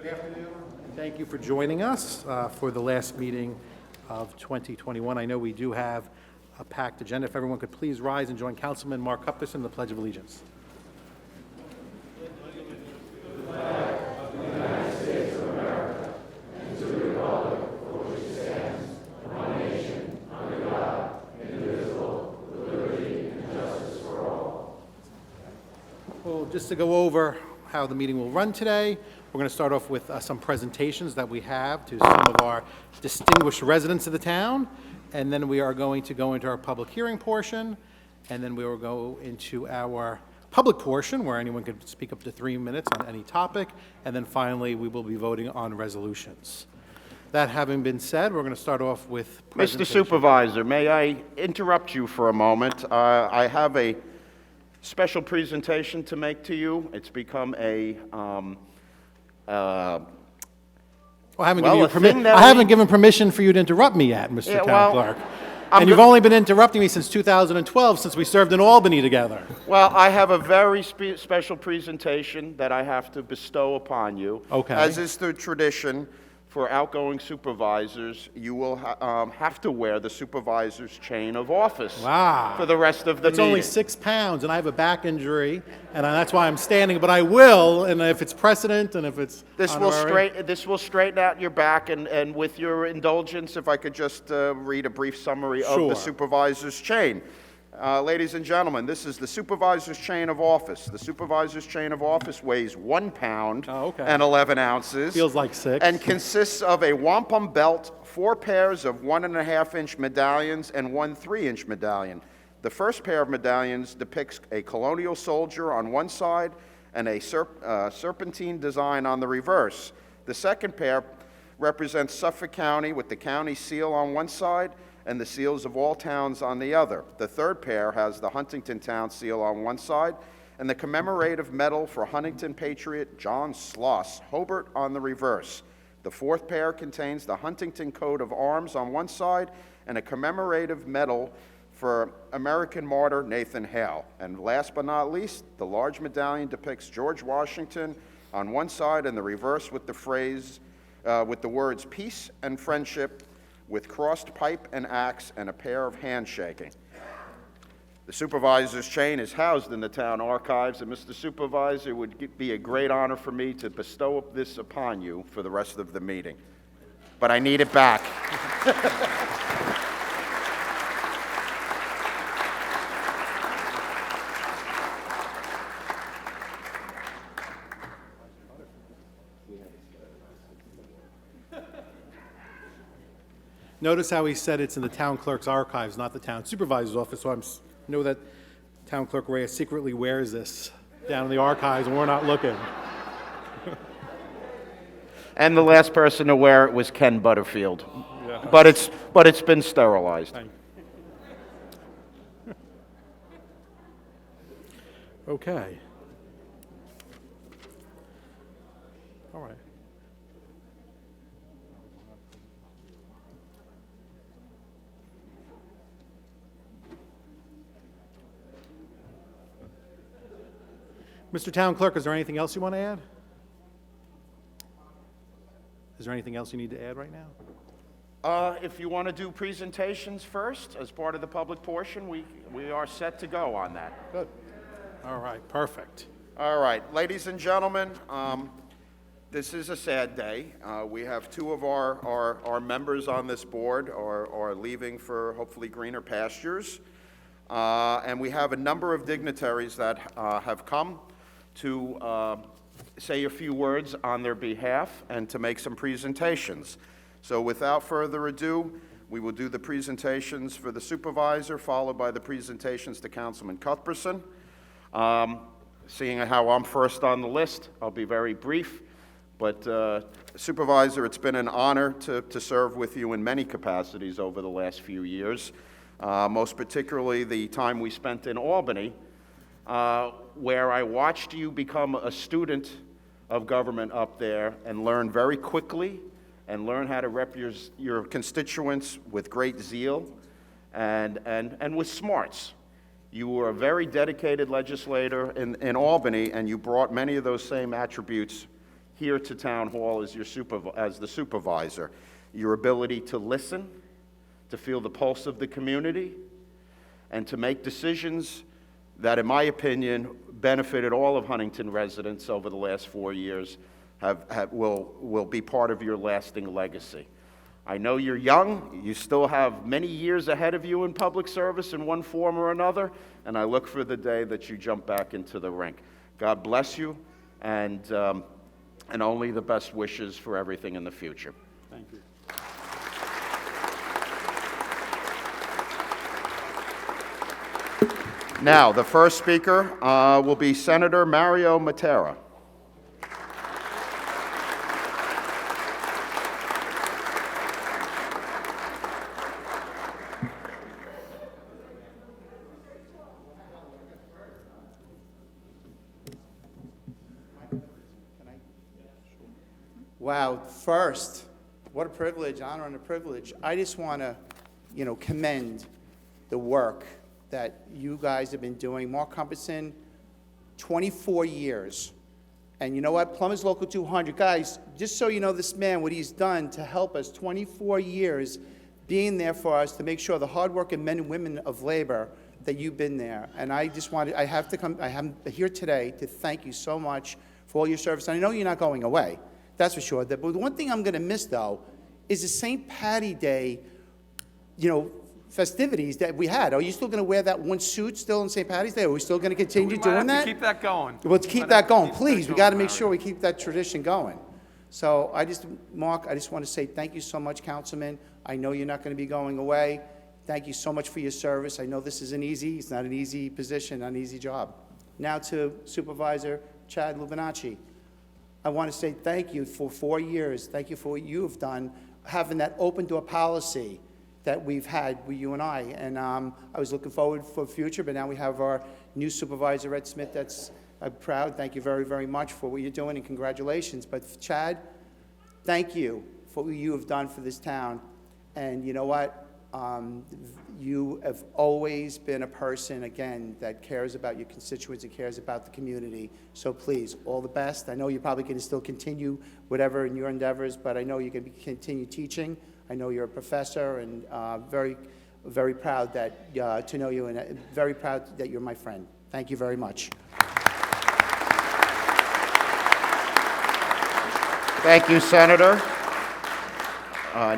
Good afternoon. Thank you for joining us for the last meeting of 2021. I know we do have a packed agenda. If everyone could please rise and join Councilman Mark Cuthbertson in the Pledge of Allegiance. Well, just to go over how the meeting will run today, we're going to start off with some presentations that we have to some of our distinguished residents of the town, and then we are going to go into our public hearing portion, and then we will go into our public portion where anyone could speak up to 3 minutes on any topic, and then finally we will be voting on resolutions. That having been said, we're going to start off with Mr. Supervisor, may I interrupt you for a moment? I have a special presentation to make to you. It's become a I haven't given permission for you to interrupt me yet, Mr. Town Clerk. And you've only been interrupting me since 2012, since we served in Albany together. Well, I have a very special presentation that I have to bestow upon you. Okay. As is the tradition for outgoing supervisors, you will have to wear the supervisor's chain of office for the rest of the meeting. It's only 6 pounds, and I have a back injury, and that's why I'm standing, but I will, and if it's precedent, and if it's This will straighten out your back, and with your indulgence, if I could just read a brief summary of the supervisor's chain. Ladies and gentlemen, this is the supervisor's chain of office. The supervisor's chain of office weighs 1 pound and 11 ounces. Feels like 6. And consists of a wampum belt, 4 pairs of 1.5-inch medallions, and 1 3-inch medallion. The first pair of medallions depicts a colonial soldier on one side and a serpentine design on the reverse. The second pair represents Suffolk County with the county seal on one side and the seals of all towns on the other. The third pair has the Huntington Town seal on one side and the commemorative medal for Huntington patriot John Sloss Hobart on the reverse. The fourth pair contains the Huntington coat of arms on one side and a commemorative medal for American martyr Nathan Hale. And last but not least, the large medallion depicts George Washington on one side and the reverse with the phrase, with the words peace and friendship, with crossed pipe and axe and a pair of handshaking. The supervisor's chain is housed in the town archives, and Mr. Supervisor, it would be a great honor for me to bestow this upon you for the rest of the meeting. But I need it back. Notice how he said it's in the town clerk's archives, not the town supervisor's office, so I know that town clerk Ray secretly wears this down in the archives and we're not looking. And the last person to wear it was Ken Butterfield. Yeah. But it's been sterilized. Okay. All right. Mr. Town Clerk, is there anything else you want to add? Is there anything else you need to add right now? If you want to do presentations first as part of the public portion, we are set to go on that. Good. All right, perfect. All right, ladies and gentlemen, this is a sad day. We have 2 of our members on this board are leaving for hopefully greener pastures. And we have a number of dignitaries that have come to say a few words on their behalf and to make some presentations. So without further ado, we will do the presentations for the supervisor, followed by the presentations to Councilman Cuthbertson. Seeing how I'm first on the list, I'll be very brief. But Supervisor, it's been an honor to serve with you in many capacities over the last few years, most particularly the time we spent in Albany, where I watched you become a student of government up there and learn very quickly and learn how to rep your constituents with great zeal and with smarts. You were a very dedicated legislator in Albany, and you brought many of those same attributes here to Town Hall as as the supervisor. Your ability to listen, to feel the pulse of the community, and to make decisions that, in my opinion, benefited all of Huntington residents over the last 4 years will be part of your lasting legacy. I know you're young. You still have many years ahead of you in public service in one form or another, and I look for the day that you jump back into the rink. God bless you, and only the best wishes for everything in the future. Thank you. Now, the first speaker will be Senator Mario Matera. Wow, first, what a privilege, honor and a privilege. I just want to, commend the work that you guys have been doing. Mark Cuthbertson, 24 years. And you know what? Plumbers Local 200. Guys, just so you know this man, what he's done to help us, 24 years being there for us to make sure the hardworking men and women of labor that you've been there. And I just wanted, I am here today to thank you so much for all your service. And I know you're not going away. That's for sure. But the one thing I'm going to miss, though, is the St. Patty Day, festivities that we had. Are you still going to wear that one suit still on St. Patty's Day? Are we still going to continue doing that? Keep that going. Let's keep that going, please. We got to make sure we keep that tradition going. So Mark, I just want to say thank you so much, Councilman. I know you're not going to be going away. Thank you so much for your service. I know this isn't easy. It's not an easy position, not an easy job. Now to Supervisor Chad Lubinacci. I want to say thank you for 4 years. Thank you for what you have done, having that open door policy that we've had with you and I. And I was looking forward for the future, but now we have our new supervisor, Ed Smith. I'm proud. Thank you very, very much for what you're doing, and congratulations. But Chad, thank you for what you have done for this town. And you know what? You have always been a person, again, that cares about your constituents and cares about the community. So please, all the best. I know you're probably going to still continue whatever in your endeavors, but I know you're going to continue teaching. I know you're a professor, and very, very proud that to know you, and very proud that you're my friend. Thank you very much. Thank you, Senator.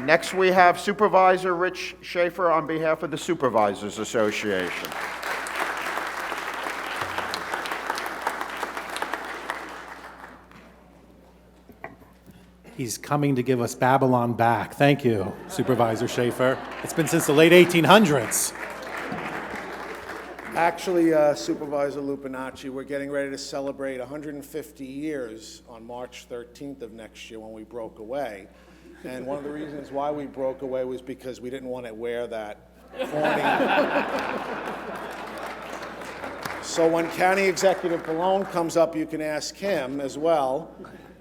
Next, we have Supervisor Rich Schaefer on behalf of the Supervisors Association. He's coming to give us Babylon back. Thank you, Supervisor Schaefer. It's been since the late 1800s. Actually, Supervisor Lupinacci, we're getting ready to celebrate 150 years on March 13th of next year when we broke away. And one of the reasons why we broke away was because we didn't want to wear that fawning. So when County Executive Pallone comes up, you can ask him as well.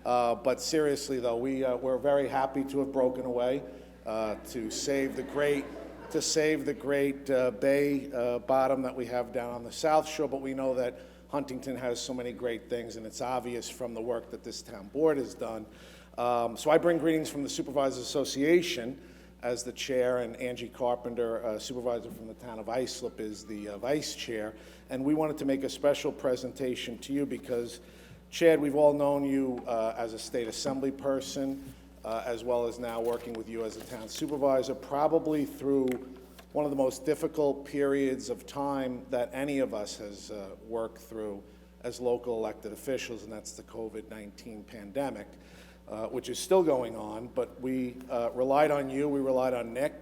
But seriously, though, we're very happy to have broken away to save the great bay bottom that we have down on the South Shore. But we know that Huntington has so many great things, and it's obvious from the work that this town board has done. So I bring greetings from the Supervisors Association as the chair, and Angie Carpenter, supervisor from the town of Islip, is the vice chair. And we wanted to make a special presentation to you because, Chad, we've all known you as a state assembly person, as well as now working with you as a town supervisor, probably through one of the most difficult periods of time that any of us has worked through as local elected officials, and that's the COVID-19 pandemic. Which is still going on, but we relied on you, we relied on Nick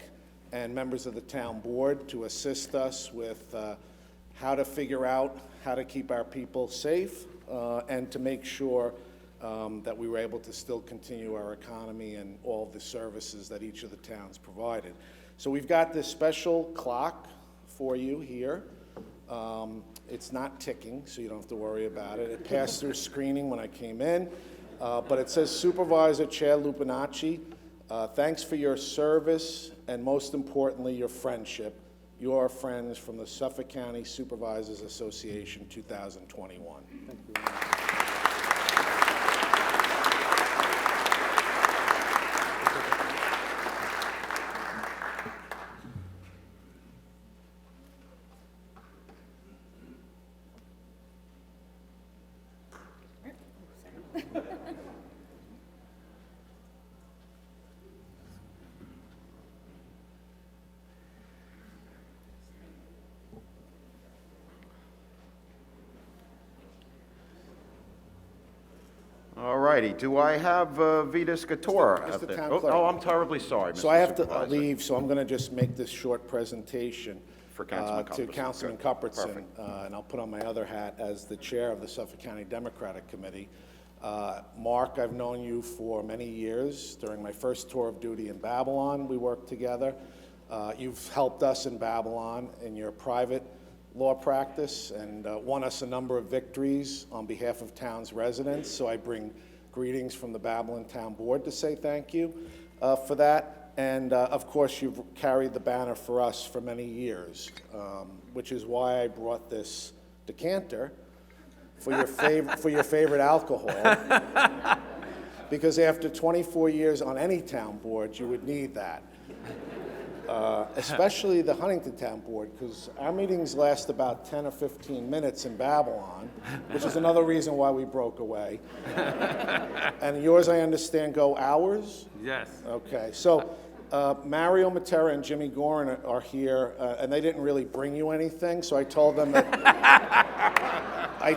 and members of the town board to assist us with how to figure out how to keep our people safe and to make sure that we were able to still continue our economy and all the services that each of the towns provided. So we've got this special clock for you here. It's not ticking, so you don't have to worry about it. It passed through screening when I came in. But it says, Supervisor Chad Lupinacci, thanks for your service and most importantly, your friendship. You are friends from the Suffolk County Supervisors Association 2021. Thank you. righty. Do I have Vitas Couture? Mr. out there? Town Oh, Clerk. oh, I'm terribly sorry, Mr. So I have to Supervisor. leave, so I'm going to just make this short presentation For Councilman to Cuthbertson. Councilman Good. Cuthbertson, Perfect. and I'll put on my other hat as the chair of the Suffolk County Democratic Committee. Mark, I've known you for many years. During my first tour of duty in Babylon, we worked together. You've helped us in Babylon in your private law practice and won us a number of victories on behalf of town's residents. So I bring greetings from the Babylon Town Board to say thank you for that. And of course, you've carried the banner for us for many years, which is why I brought this decanter for your favorite alcohol. Because after 24 years on any town board, you would need that. Especially the Huntington Town Board, because our meetings last about 10 or 15 minutes in Babylon, which is another reason why we broke away. And yours, I understand, go hours? Yes. Okay, so Mario Matera and Jimmy Gorin are here, and they didn't really bring you anything, so I told them that I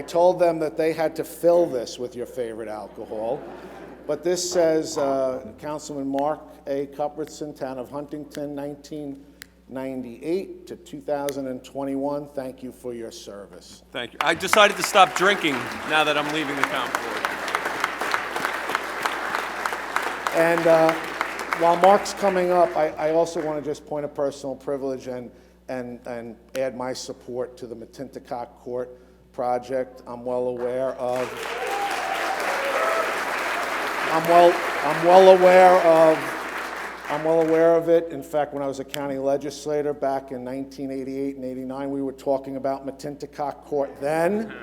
told them that they had to fill this with your favorite alcohol. But this says, Councilman Mark A. Cuthbertson, Town of Huntington, 1998 to 2021. Thank you for your service. Thank you. I decided to stop drinking now that I'm leaving the town board. And while Mark's coming up, I also want to just point a personal privilege and add my support to the Metinticock Court project. I'm well aware of it. In fact, when I was a county legislator back in 1988 and 89, we were talking about Metinticock Court then.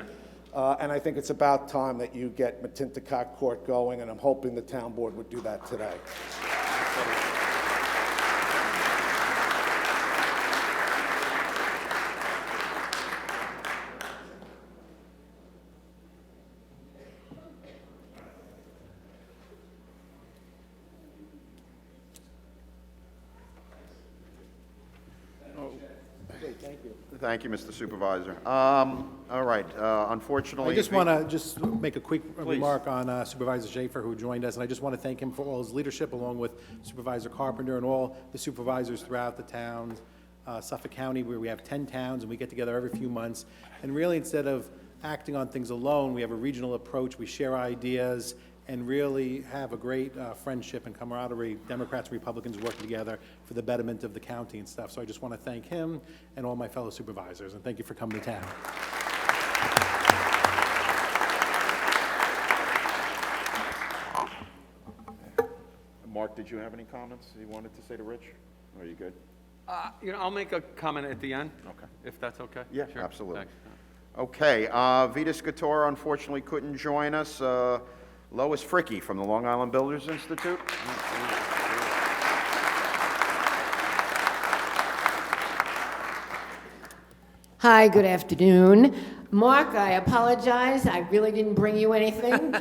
And I think it's about time that you get Metinticock Court going, and I'm hoping the town board would do that today. Thank you, Mr. Supervisor. All right, unfortunately... I just want to just make a quick remark on Supervisor Schaefer, who joined us, and I just want to thank him for all his leadership, along with Supervisor Carpenter and all the supervisors throughout the towns, Suffolk County, where we have 10 towns, and we get together every few months. And really, instead of acting on things alone, we have a regional approach, we share ideas, and really have a great friendship and camaraderie, Democrats and Republicans working together for the betterment of the county and stuff. So I just want to thank him and all my fellow supervisors, and thank you for coming to town. Mark, did you have any comments you wanted to say to Rich? Are you good? I'll make a comment at the end. Okay. If that's okay? Yeah, Sure. absolutely. Thanks. Okay, Vitas Couture unfortunately couldn't join us. Lois Fricky from the Long Island Builders Institute. Hi, good afternoon. Mark, I apologize. I really didn't bring you anything.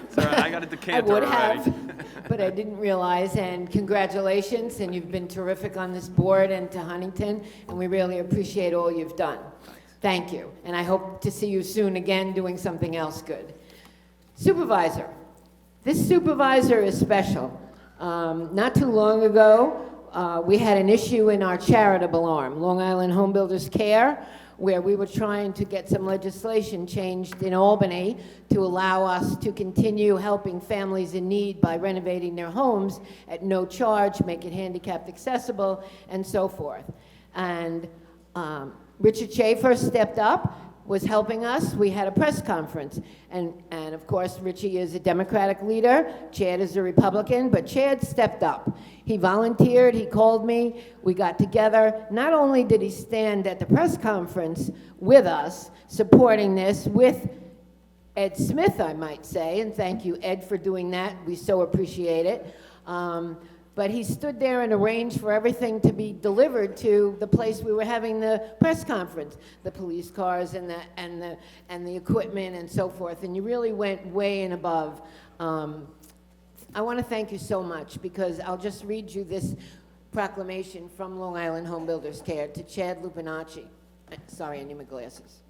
Sorry, I got a I decanter would already. have, but I didn't realize. And congratulations, and you've been terrific on this board and to Huntington, and we really appreciate all you've done. Thank you, and I hope to see you soon again doing something else good. Supervisor. This supervisor is special. Not too long ago, we had an issue in our charitable arm, Long Island Home Builders Care, where we were trying to get some legislation changed in Albany to allow us to continue helping families in need by renovating their homes at no charge, make it handicapped accessible, and so forth. And Richard Schaefer stepped up, was helping us. We had a press conference. And of course, Richie is a Democratic leader. Chad is a Republican, but Chad stepped up. He volunteered, he called me, we got together. Not only did he stand at the press conference with us, supporting this with Ed Smith, I might say, and thank you, Ed, for doing that. We so appreciate it. But he stood there and arranged for everything to be delivered to the place we were having the press conference, the police cars and the equipment and so forth. And you really went way and above. I want to thank you so much, because I'll just read you this proclamation from Long Island Home Builders Care to Chad Lupinacci. Sorry, I need my glasses.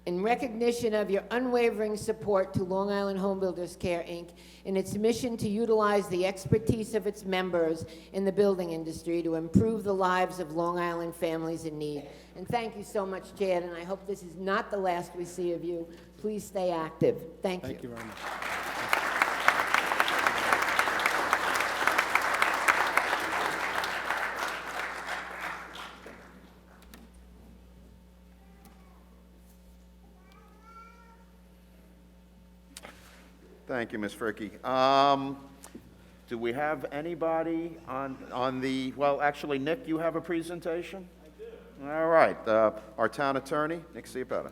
in recognition of your unwavering support to Long Island Home Builders Care, Inc. in its mission to utilize the expertise of its members in the building industry to improve the lives of Long Island families in need. And thank you so much, Chad, and I hope this is not the last we see of you. Please stay active. Thank you. Thank you very much. Thank you, Ms. Fricky. Do we have anybody on the, well, actually, Nick, you have a presentation? I do. All right. Our town attorney, Nick Ciapetta.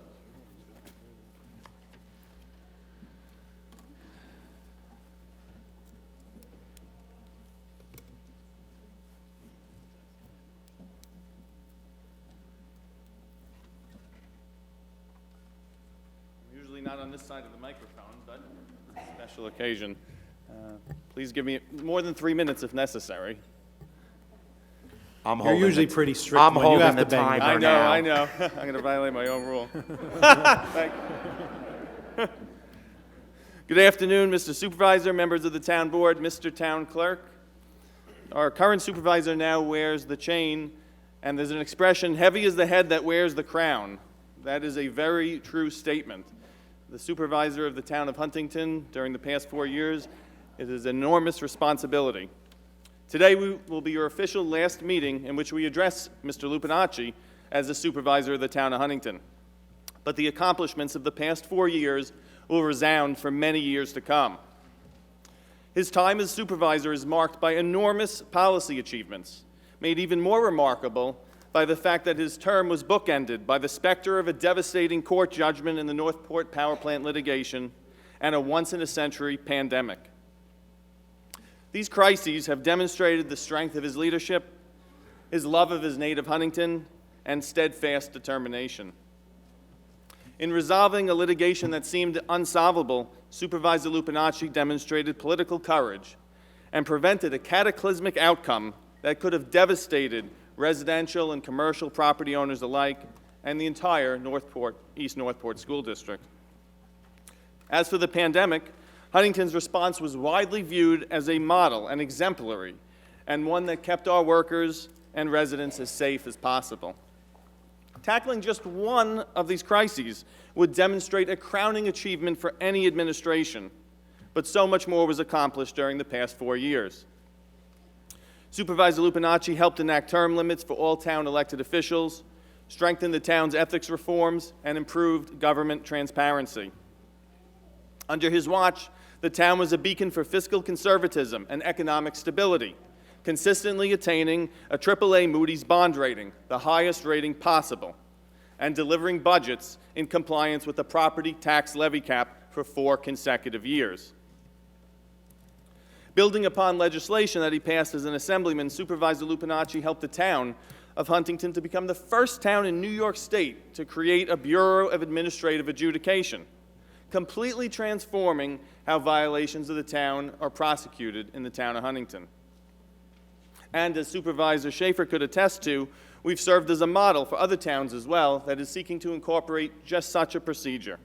Usually not on this side of the microphone, but it's a special occasion. Please give me more than 3 minutes if necessary. I'm You're usually pretty strict I'm when you holding have the to bang. timer. I now. know. I'm going to violate my own rule. Thank you. Good afternoon, Mr. Supervisor, members of the Town Board, Mr. Town Clerk. Our current supervisor now wears the chain, and there's an expression, heavy is the head that wears the crown. That is a very true statement. The supervisor of the town of Huntington during the past 4 years, it is an enormous responsibility. Today will be your official last meeting in which we address Mr. Lupinacci as the supervisor of the town of Huntington. But the accomplishments of the past 4 years will resound for many years to come. His time as supervisor is marked by enormous policy achievements, made even more remarkable by the fact that his term was bookended by the specter of a devastating court judgment in the Northport power plant litigation and a once-in-a-century pandemic. These crises have demonstrated the strength of his leadership, his love of his native Huntington, and steadfast determination. In resolving a litigation that seemed unsolvable, Supervisor Lupinacci demonstrated political courage and prevented a cataclysmic outcome that could have devastated residential and commercial property owners alike and the entire East Northport School District. As for the pandemic, Huntington's response was widely viewed as a model and exemplary, and one that kept our workers and residents as safe as possible. Tackling just one of these crises would demonstrate a crowning achievement for any administration, but so much more was accomplished during the past 4 years. Supervisor Lupinacci helped enact term limits for all town elected officials, strengthened the town's ethics reforms, and improved government transparency. Under his watch, the town was a beacon for fiscal conservatism and economic stability, consistently attaining a AAA Moody's bond rating, the highest rating possible, and delivering budgets in compliance with the property tax levy cap for 4 consecutive years. Building upon legislation that he passed as an assemblyman, Supervisor Lupinacci helped the town of Huntington to become the first town in New York State to create a Bureau of Administrative Adjudication, completely transforming how violations of the town are prosecuted in the town of Huntington. And as Supervisor Schaefer could attest to, we've served as a model for other towns as well that is seeking to incorporate just such a procedure.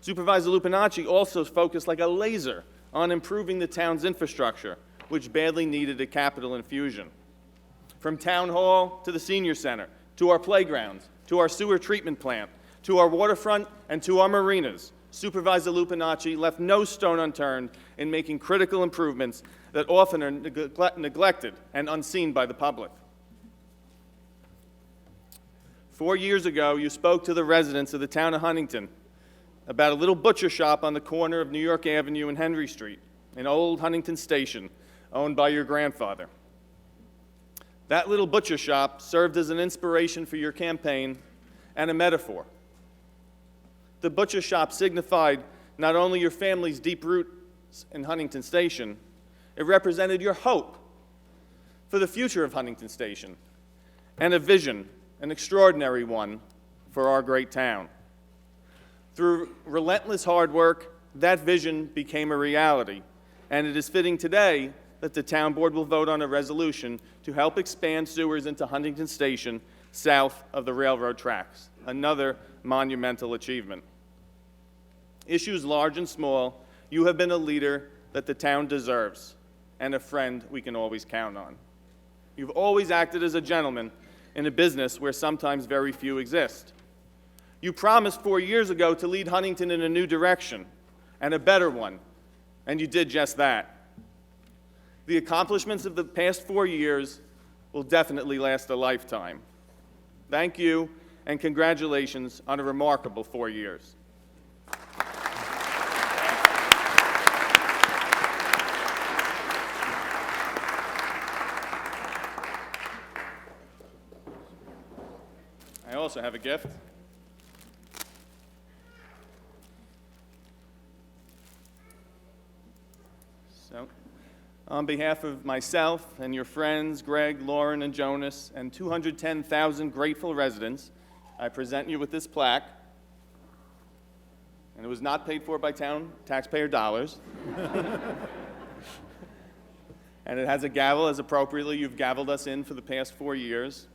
Supervisor Lupinacci also focused like a laser on improving the town's infrastructure, which badly needed a capital infusion. From Town Hall to the Senior Center, to our playgrounds, to our sewer treatment plant, to our waterfront, and to our marinas, Supervisor Lupinacci left no stone unturned in making critical improvements that often are neglected and unseen by the public. 4 years ago, you spoke to the residents of the town of Huntington about a little butcher shop on the corner of New York Avenue and Henry Street, an old Huntington station owned by your grandfather. That little butcher shop served as an inspiration for your campaign and a metaphor. The butcher shop signified not only your family's deep roots in Huntington Station, it represented your hope for the future of Huntington Station and a vision, an extraordinary one, for our great town. Through relentless hard work, that vision became a reality, and it is fitting today that the town board will vote on a resolution to help expand sewers into Huntington Station, south of the railroad tracks, another monumental achievement. Issues large and small, you have been a leader that the town deserves and a friend we can always count on. You've always acted as a gentleman in a business where sometimes very few exist. You promised 4 years ago to lead Huntington in a new direction and a better one, and you did just that. The accomplishments of the past 4 years will definitely last a lifetime. Thank you, and congratulations on a remarkable 4 years. I also have a gift. So, on behalf of myself and your friends, Greg, Lauren, and Jonas, and 210,000 grateful residents, I present you with this plaque. And it was not paid for by town taxpayer dollars. And it has a gavel, as appropriately you've gavelled us in for the past 4 years.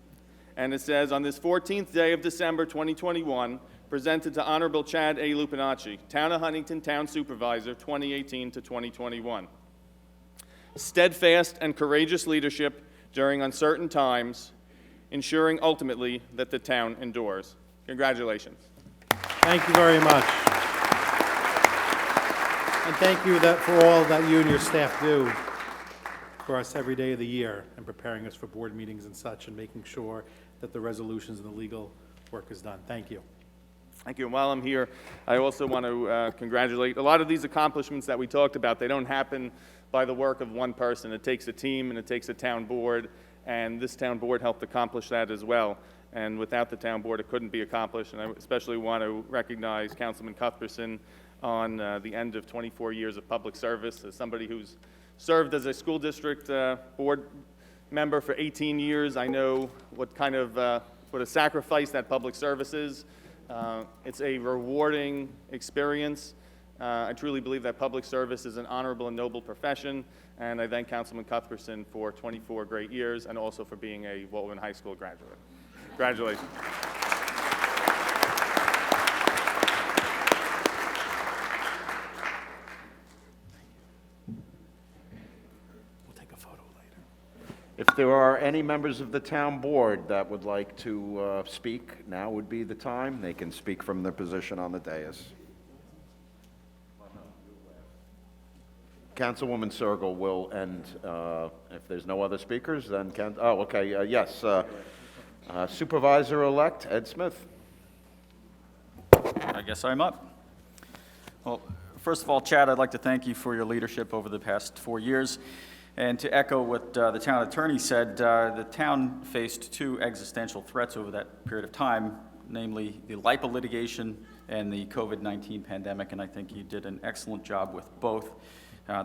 And it says, on this 14th day of December 2021, presented to Honorable Chad A. Lupinacci, Town of Huntington Town Supervisor, 2018 to 2021. Steadfast and courageous leadership during uncertain times, ensuring ultimately that the town endures. Congratulations. Thank you very much. And thank you for all that you and your staff do for us every day of the year and preparing us for board meetings and such and making sure that the resolutions and the legal work is done. Thank you. Thank you. And while I'm here, I also want to congratulate a lot of these accomplishments that we talked about. They don't happen by the work of one person. It takes a team and it takes a town board, and this town board helped accomplish that as well. And without the town board, it couldn't be accomplished. And I especially want to recognize Councilman Cuthbertson on the end of 24 years of public service as somebody who's served as a school district board member for 18 years. I know what a sacrifice that public service is. It's a rewarding experience. I truly believe that public service is an honorable and noble profession, and I thank Councilman Cuthbertson for 24 great years and also for being a Walden High School graduate. Congratulations. If there are any members of the town board that would like to speak, now would be the time. They can speak from their position on the dais. Councilwoman Sergel will end, if there's no other speakers, then yes. Supervisor-elect Ed Smith. I guess I'm up. Well, first of all, Chad, I'd like to thank you for your leadership over the past 4 years. And to echo what the town attorney said, the town faced two existential threats over that period of time, namely the LIPA litigation and the COVID-19 pandemic, and I think you did an excellent job with both.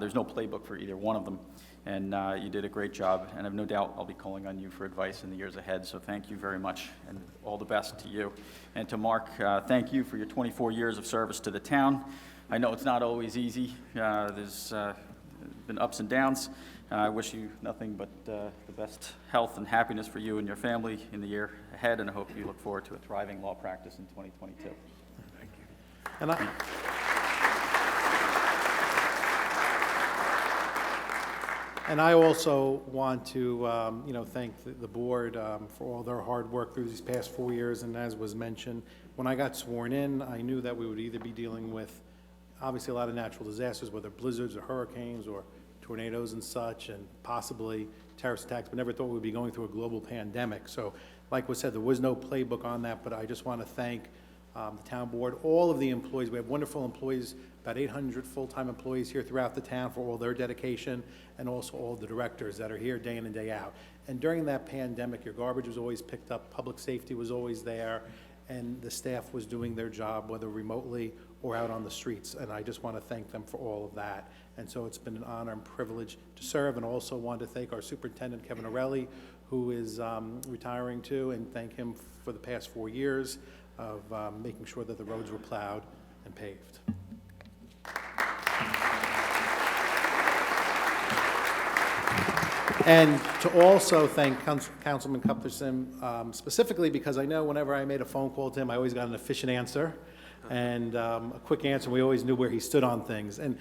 There's no playbook for either one of them, and you did a great job, and I have no doubt I'll be calling on you for advice in the years ahead, so thank you very much, and all the best to you. And to Mark, thank you for your 24 years of service to the town. I know it's not always easy. There's been ups and downs. I wish you nothing but the best health and happiness for you and your family in the year ahead, and I hope you look forward to a thriving law practice in 2022. Thank you. And I also want to, thank the board for all their hard work through these past 4 years. And as was mentioned, when I got sworn in, I knew that we would either be dealing with, obviously, a lot of natural disasters, whether blizzards or hurricanes or tornadoes and such, and possibly terrorist attacks, but never thought we'd be going through a global pandemic. So, like was said, there was no playbook on that, but I just want to thank the town board, all of the employees. We have wonderful employees, about 800 full-time employees here throughout the town for all their dedication, and also all the directors that are here day in and day out. And during that pandemic, your garbage was always picked up, public safety was always there, and the staff was doing their job, whether remotely or out on the streets, and I just want to thank them for all of that. And so it's been an honor and privilege to serve, and also want to thank our superintendent, Kevin Orelli, who is retiring too, and thank him for the past 4 years of making sure that the roads were plowed and paved. And to also thank Councilman Cuthbertson specifically because I know whenever I made a phone call to him, I always got an efficient answer and a quick answer. We always knew where he stood on things. And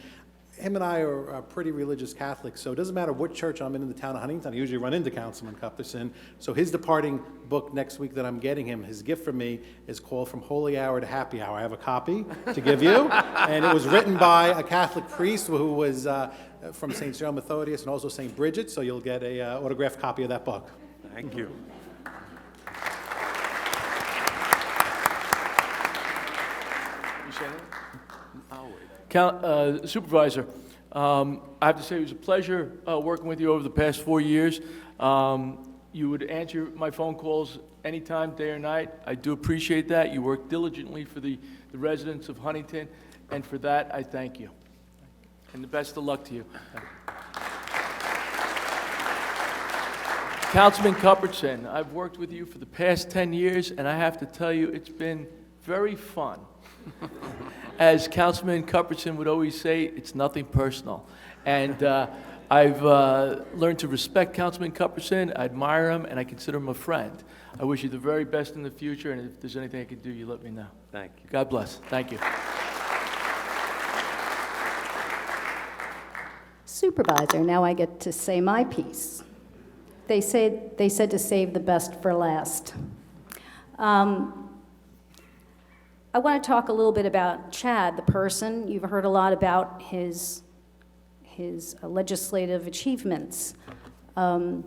him and I are pretty religious Catholics, so it doesn't matter what church I'm in the town of Huntington. I usually run into Councilman Cuthbertson. So his departing book next week that I'm getting him, his gift from me, is called From Holy Hour to Happy Hour. I have a copy to give you, and it was written by a Catholic priest who was from St. Cyril Methodius and also St. Bridget, so you'll get a autographed copy of that book. Thank you. Supervisor, I have to say it was a pleasure working with you over the past 4 years. You would answer my phone calls anytime, day or night. I do appreciate that. You work diligently for the residents of Huntington, and for that, I thank you. And the best of luck to you. Councilman Cuthbertson, I've worked with you for the past 10 years, and I have to tell you, it's been very fun. As Councilman Cuthbertson would always say, it's nothing personal. And I've learned to respect Councilman Cuthbertson, I admire him, and I consider him a friend. I wish you the very best in the future, and if there's anything I can do, you let me know. Thank you. God bless. Thank you. Supervisor, now I get to say my piece. They said to save the best for last. I want to talk a little bit about Chad, the person. You've heard a lot about his legislative achievements. And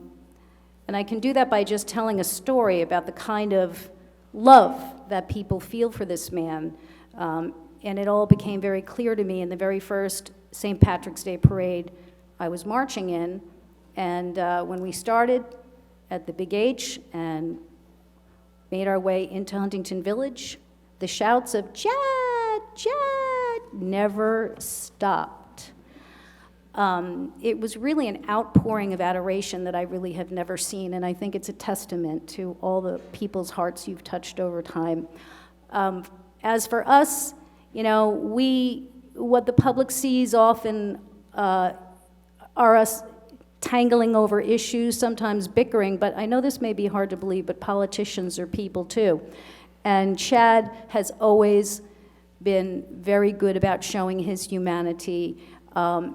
I can do that by just telling a story about the kind of love that people feel for this man. And it all became very clear to me in the very first St. Patrick's Day parade I was marching in. And when we started at the Big H and made our way into Huntington Village, the shouts of "Chad, Chad" never stopped. It was really an outpouring of adoration that I really have never seen, and I think it's a testament to all the people's hearts you've touched over time. As for us, you know, what the public sees often are us tangling over issues, sometimes bickering, but I know this may be hard to believe, but politicians are people too. And Chad has always been very good about showing his humanity.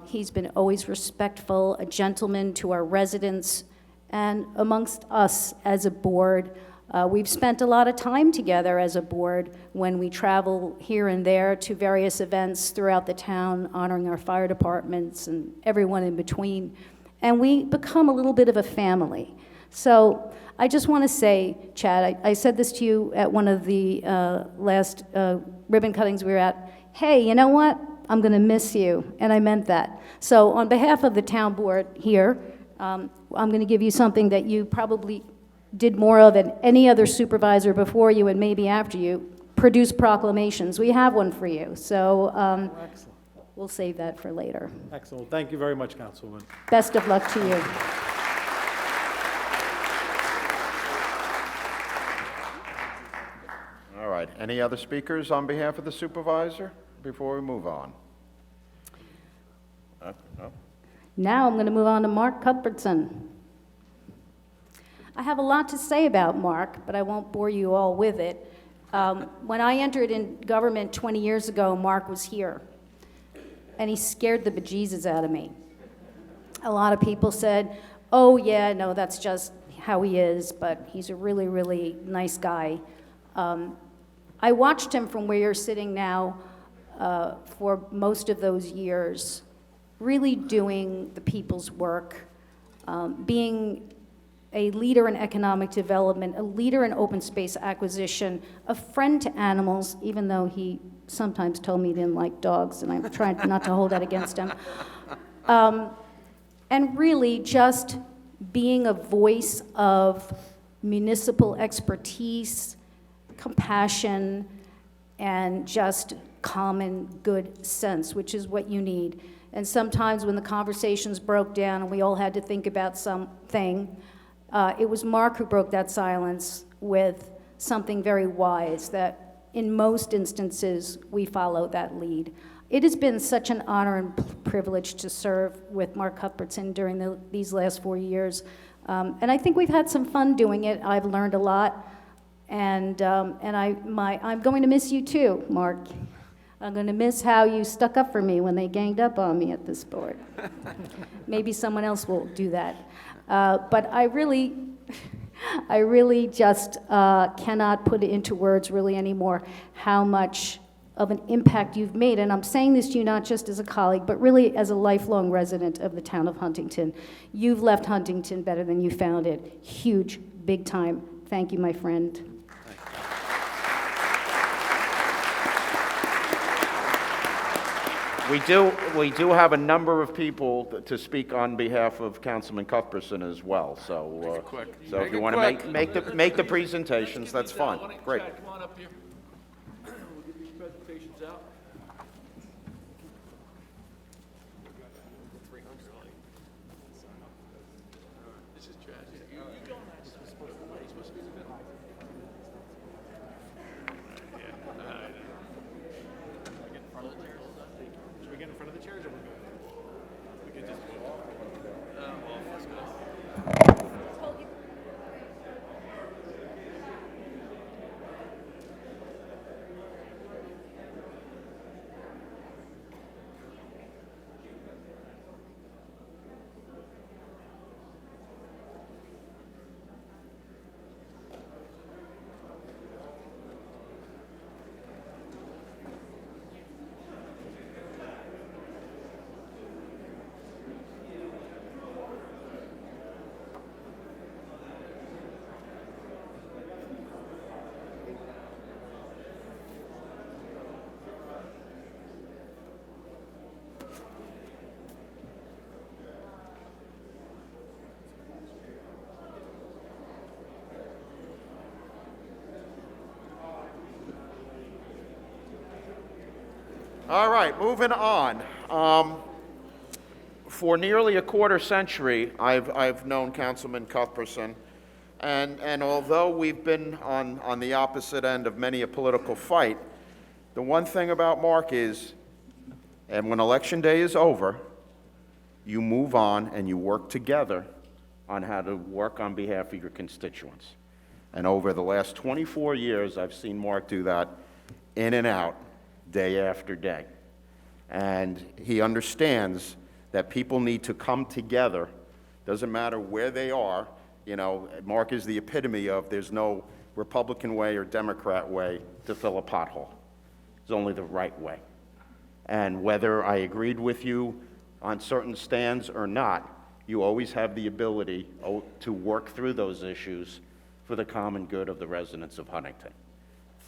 He's been always respectful, a gentleman to our residents, and amongst us as a board. We've spent a lot of time together as a board when we travel here and there to various events throughout the town, honoring our fire departments and everyone in between. And we become a little bit of a family. So I just want to say, Chad, I said this to you at one of the last ribbon cuttings we were at. Hey, you know what? I'm going to miss you, and I meant that. So on behalf of the town board here, I'm going to give you something that you probably did more of than any other supervisor before you and maybe after you, produce proclamations. We have one for you, so we'll save that for later. Excellent. Thank you very much, Councilwoman. Best of luck to you. All right, any other speakers on behalf of the supervisor before we move on? No? Now I'm going to move on to Mark Cuthbertson. I have a lot to say about Mark, but I won't bore you all with it. When I entered in government 20 years ago, Mark was here, and he scared the bejesus out of me. A lot of people said, oh yeah, no, that's just how he is, but he's a really, really nice guy. I watched him from where you're sitting now for most of those years, really doing the people's work, being a leader in economic development, a leader in open space acquisition, a friend to animals, even though he sometimes told me he didn't like dogs, and I'm trying not to hold that against him. And really just being a voice of municipal expertise, compassion, and just common good sense, which is what you need. And sometimes when the conversations broke down and we all had to think about something, it was Mark who broke that silence with something very wise that in most instances we follow that lead. It has been such an honor and privileged to serve with Mark Cuthbertson during these last 4 years. And I think we've had some fun doing it. I've learned a lot. And I'm going to miss you too, Mark. I'm going to miss how you stuck up for me when they ganged up on me at this board. Maybe someone else will do that. But I really just cannot put it into words really anymore how much of an impact you've made. And I'm saying this to you not just as a colleague, but really as a lifelong resident of the town of Huntington. You've left Huntington better than you found it. Huge, big time. Thank you, my friend. We do have a number of people to speak on behalf of Councilman Cuthbertson as well, so, so if you want to make the presentations, that's fine. Great. Chad, come on up here. We'll get these presentations out. This is Chad. You go on that side. He's supposed to be in the middle. Should we get in front of the chairs or we're good? We can just All right, moving on. For nearly a quarter century, I've known Councilman Cuthbertson, and although we've been on the opposite end of many a political fight, the one thing about Mark is, and when Election Day is over, you move on and you work together on how to work on behalf of your constituents. And over the last 24 years, I've seen Mark do that in and out, day after day. And he understands that people need to come together. Doesn't matter where they are. You know, Mark is the epitome of there's no Republican way or Democrat way to fill a pothole. There's only the right way. And whether I agreed with you on certain stands or not, you always have the ability to work through those issues for the common good of the residents of Huntington.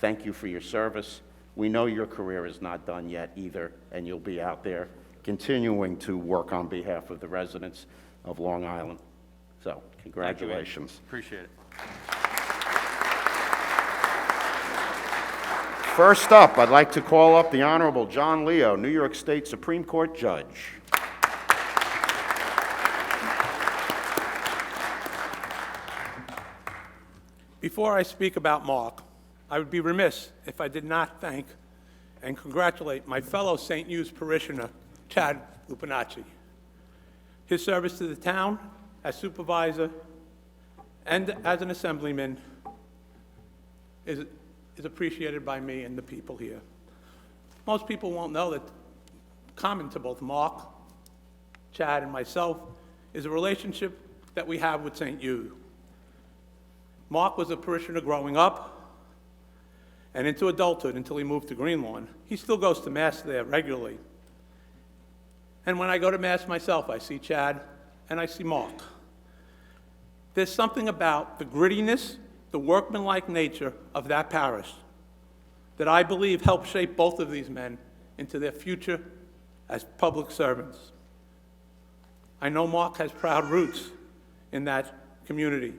Thank you for your service. We know your career is not done yet either, and you'll be out there continuing to work on behalf of the residents of Long Island. So, congratulations. Appreciate it. First up, I'd like to call up the Honorable John Leo, New York State Supreme Court Judge. Before I speak about Mark, I would be remiss if I did not thank and congratulate my fellow St. Hugh's parishioner, Chad Lupinacci. His service to the town as supervisor and as an assemblyman is appreciated by me and the people here. Most people won't know that common to both Mark, Chad, and myself is a relationship that we have with St. Hugh. Mark was a parishioner growing up and into adulthood until he moved to Greenlawn. He still goes to Mass there regularly. And when I go to Mass myself, I see Chad and I see Mark. There's something about the grittiness, the workmanlike nature of that parish that I believe helped shape both of these men into their future as public servants. I know Mark has proud roots in that community.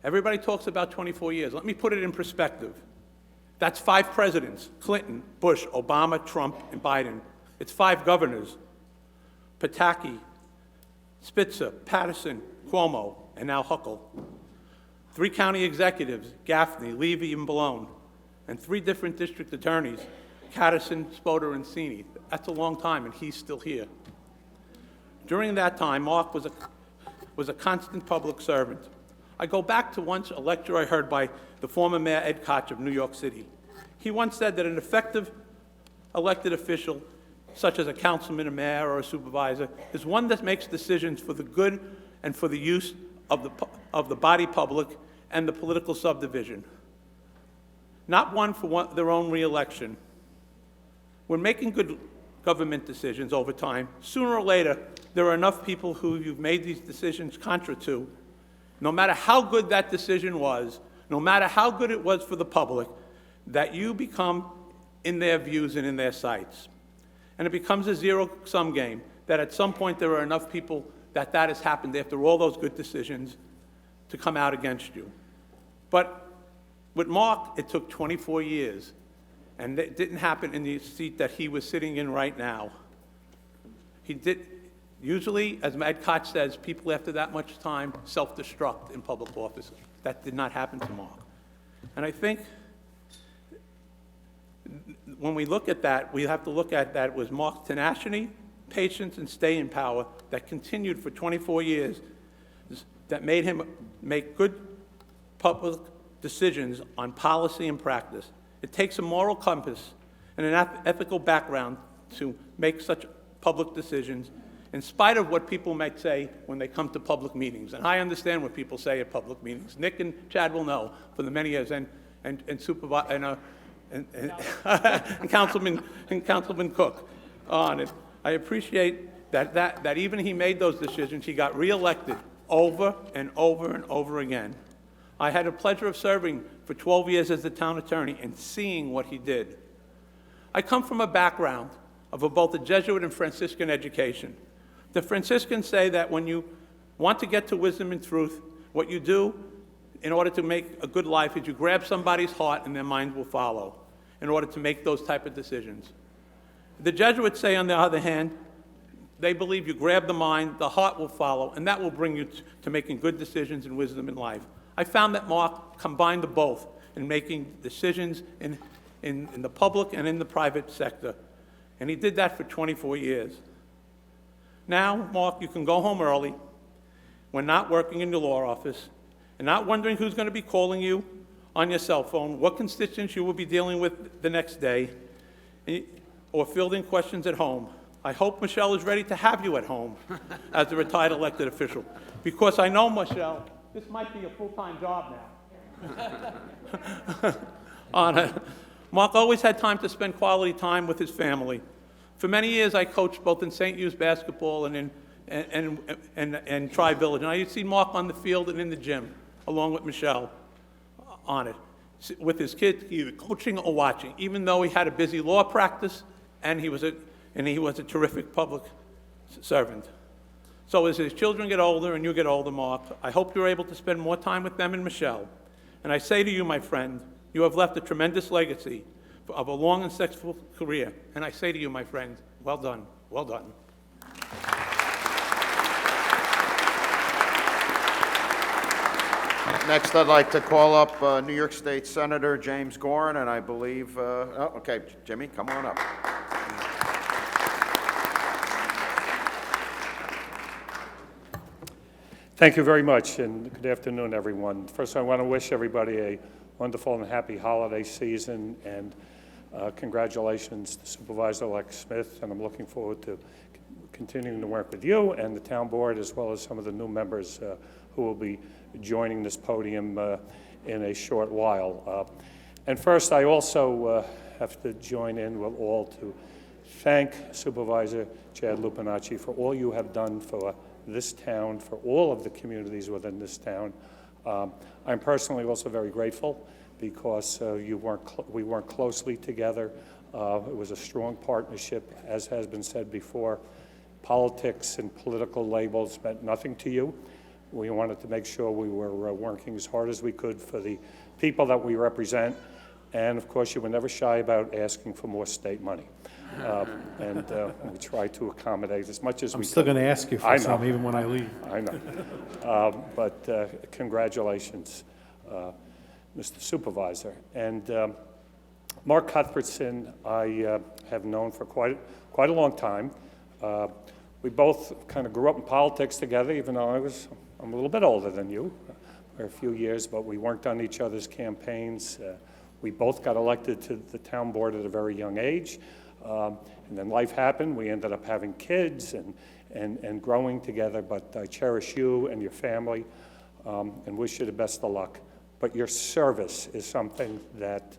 Everybody talks about 24 years. Let me put it in perspective. That's 5 presidents: Clinton, Bush, Obama, Trump, and Biden. It's 5 governors: Pataki, Spitzer, Patterson, Cuomo, and now Huckle. 3 county executives: Gaffney, Levy, and Malone. And 3 different district attorneys: Catterson, Spoder, and Sini. That's a long time, and he's still here. During that time, Mark was a constant public servant. I go back to once a lecture I heard by the former Mayor Ed Koch of New York City. He once said that an effective elected official, such as a councilman, a mayor, or a supervisor, is one that makes decisions for the good and for the use of the body public and the political subdivision, not one for their own re-election. When making good government decisions over time, sooner or later, there are enough people who you've made these decisions contra to, no matter how good that decision was, no matter how good it was for the public, that you become in their views and in their sights. And it becomes a zero-sum game, that at some point there are enough people that has happened after all those good decisions to come out against you. But with Mark, it took 24 years, and it didn't happen in the seat that he was sitting in right now. Usually, as Ed Koch says, people after that much time self-destruct in public office. That did not happen to Mark. And I think when we look at that, we have to look at that it was Mark's tenacity, patience, and stay in power that continued for 24 years that made him make good public decisions on policy and practice. It takes a moral compass and an ethical background to make such public decisions in spite of what people might say when they come to public meetings. And I understand what people say at public meetings. Nick and Chad will know for the many years, and Councilman Cook on it. I appreciate that even he made those decisions, he got reelected over and over and over again. I had the pleasure of serving for 12 years as the town attorney and seeing what he did. I come from a background of both a Jesuit and Franciscan education. The Franciscans say that when you want to get to wisdom and truth, what you do in order to make a good life is you grab somebody's heart and their mind will follow in order to make those type of decisions. The Jesuits say, on the other hand, they believe you grab the mind, the heart will follow, and that will bring you to making good decisions and wisdom in life. I found that Mark combined the both in making decisions in the public and in the private sector, and he did that for 24 years. Now, Mark, you can go home early when not working in your law office and not wondering who's going to be calling you on your cell phone, what constituents you will be dealing with the next day, or fielding questions at home. I hope Michelle is ready to have you at home as a retired elected official, because I know, Michelle, this might be a full-time job now. Mark always had time to spend quality time with his family. For many years, I coached both in St. Hugh's basketball and in Tri-Village, and I used to see Mark on the field and in the gym, along with Michelle on it, with his kids, either coaching or watching, even though he had a busy law practice and he was a terrific public servant. So as his children get older and you get older, Mark, I hope you're able to spend more time with them and Michelle. And I say to you, my friend, you have left a tremendous legacy of a long and successful career. And I say to you, my friend, well done, well done. Next, I'd like to call up New York State Senator James Gorin, and I believe, okay, Jimmy, come on up. Thank you very much, and good afternoon, everyone. First, I want to wish everybody a wonderful and happy holiday season, and congratulations to Supervisor-elect Smith, and I'm looking forward to continuing to work with you and the town board, as well as some of the new members who will be joining this podium in a short while. And first, I also have to join in with all to thank Supervisor Chad Lupinacci for all you have done for this town, for all of the communities within this town. I'm personally also very grateful because we worked closely together. It was a strong partnership, as has been said before. Politics and political labels meant nothing to you. We wanted to make sure we were working as hard as we could for the people that we represent. And of course, you were never shy about asking for more state money. And we tried to accommodate as much as we could. I'm still going to ask you for some, even when I leave. I know. But congratulations, Mr. Supervisor. And Mark Cuthbertson, I have known for quite a long time. We both kind of grew up in politics together, even though I'm a little bit older than you for a few years, but we worked on each other's campaigns. We both got elected to the town board at a very young age. And then life happened. We ended up having kids and growing together, but I cherish you and your family and wish you the best of luck. But your service is something that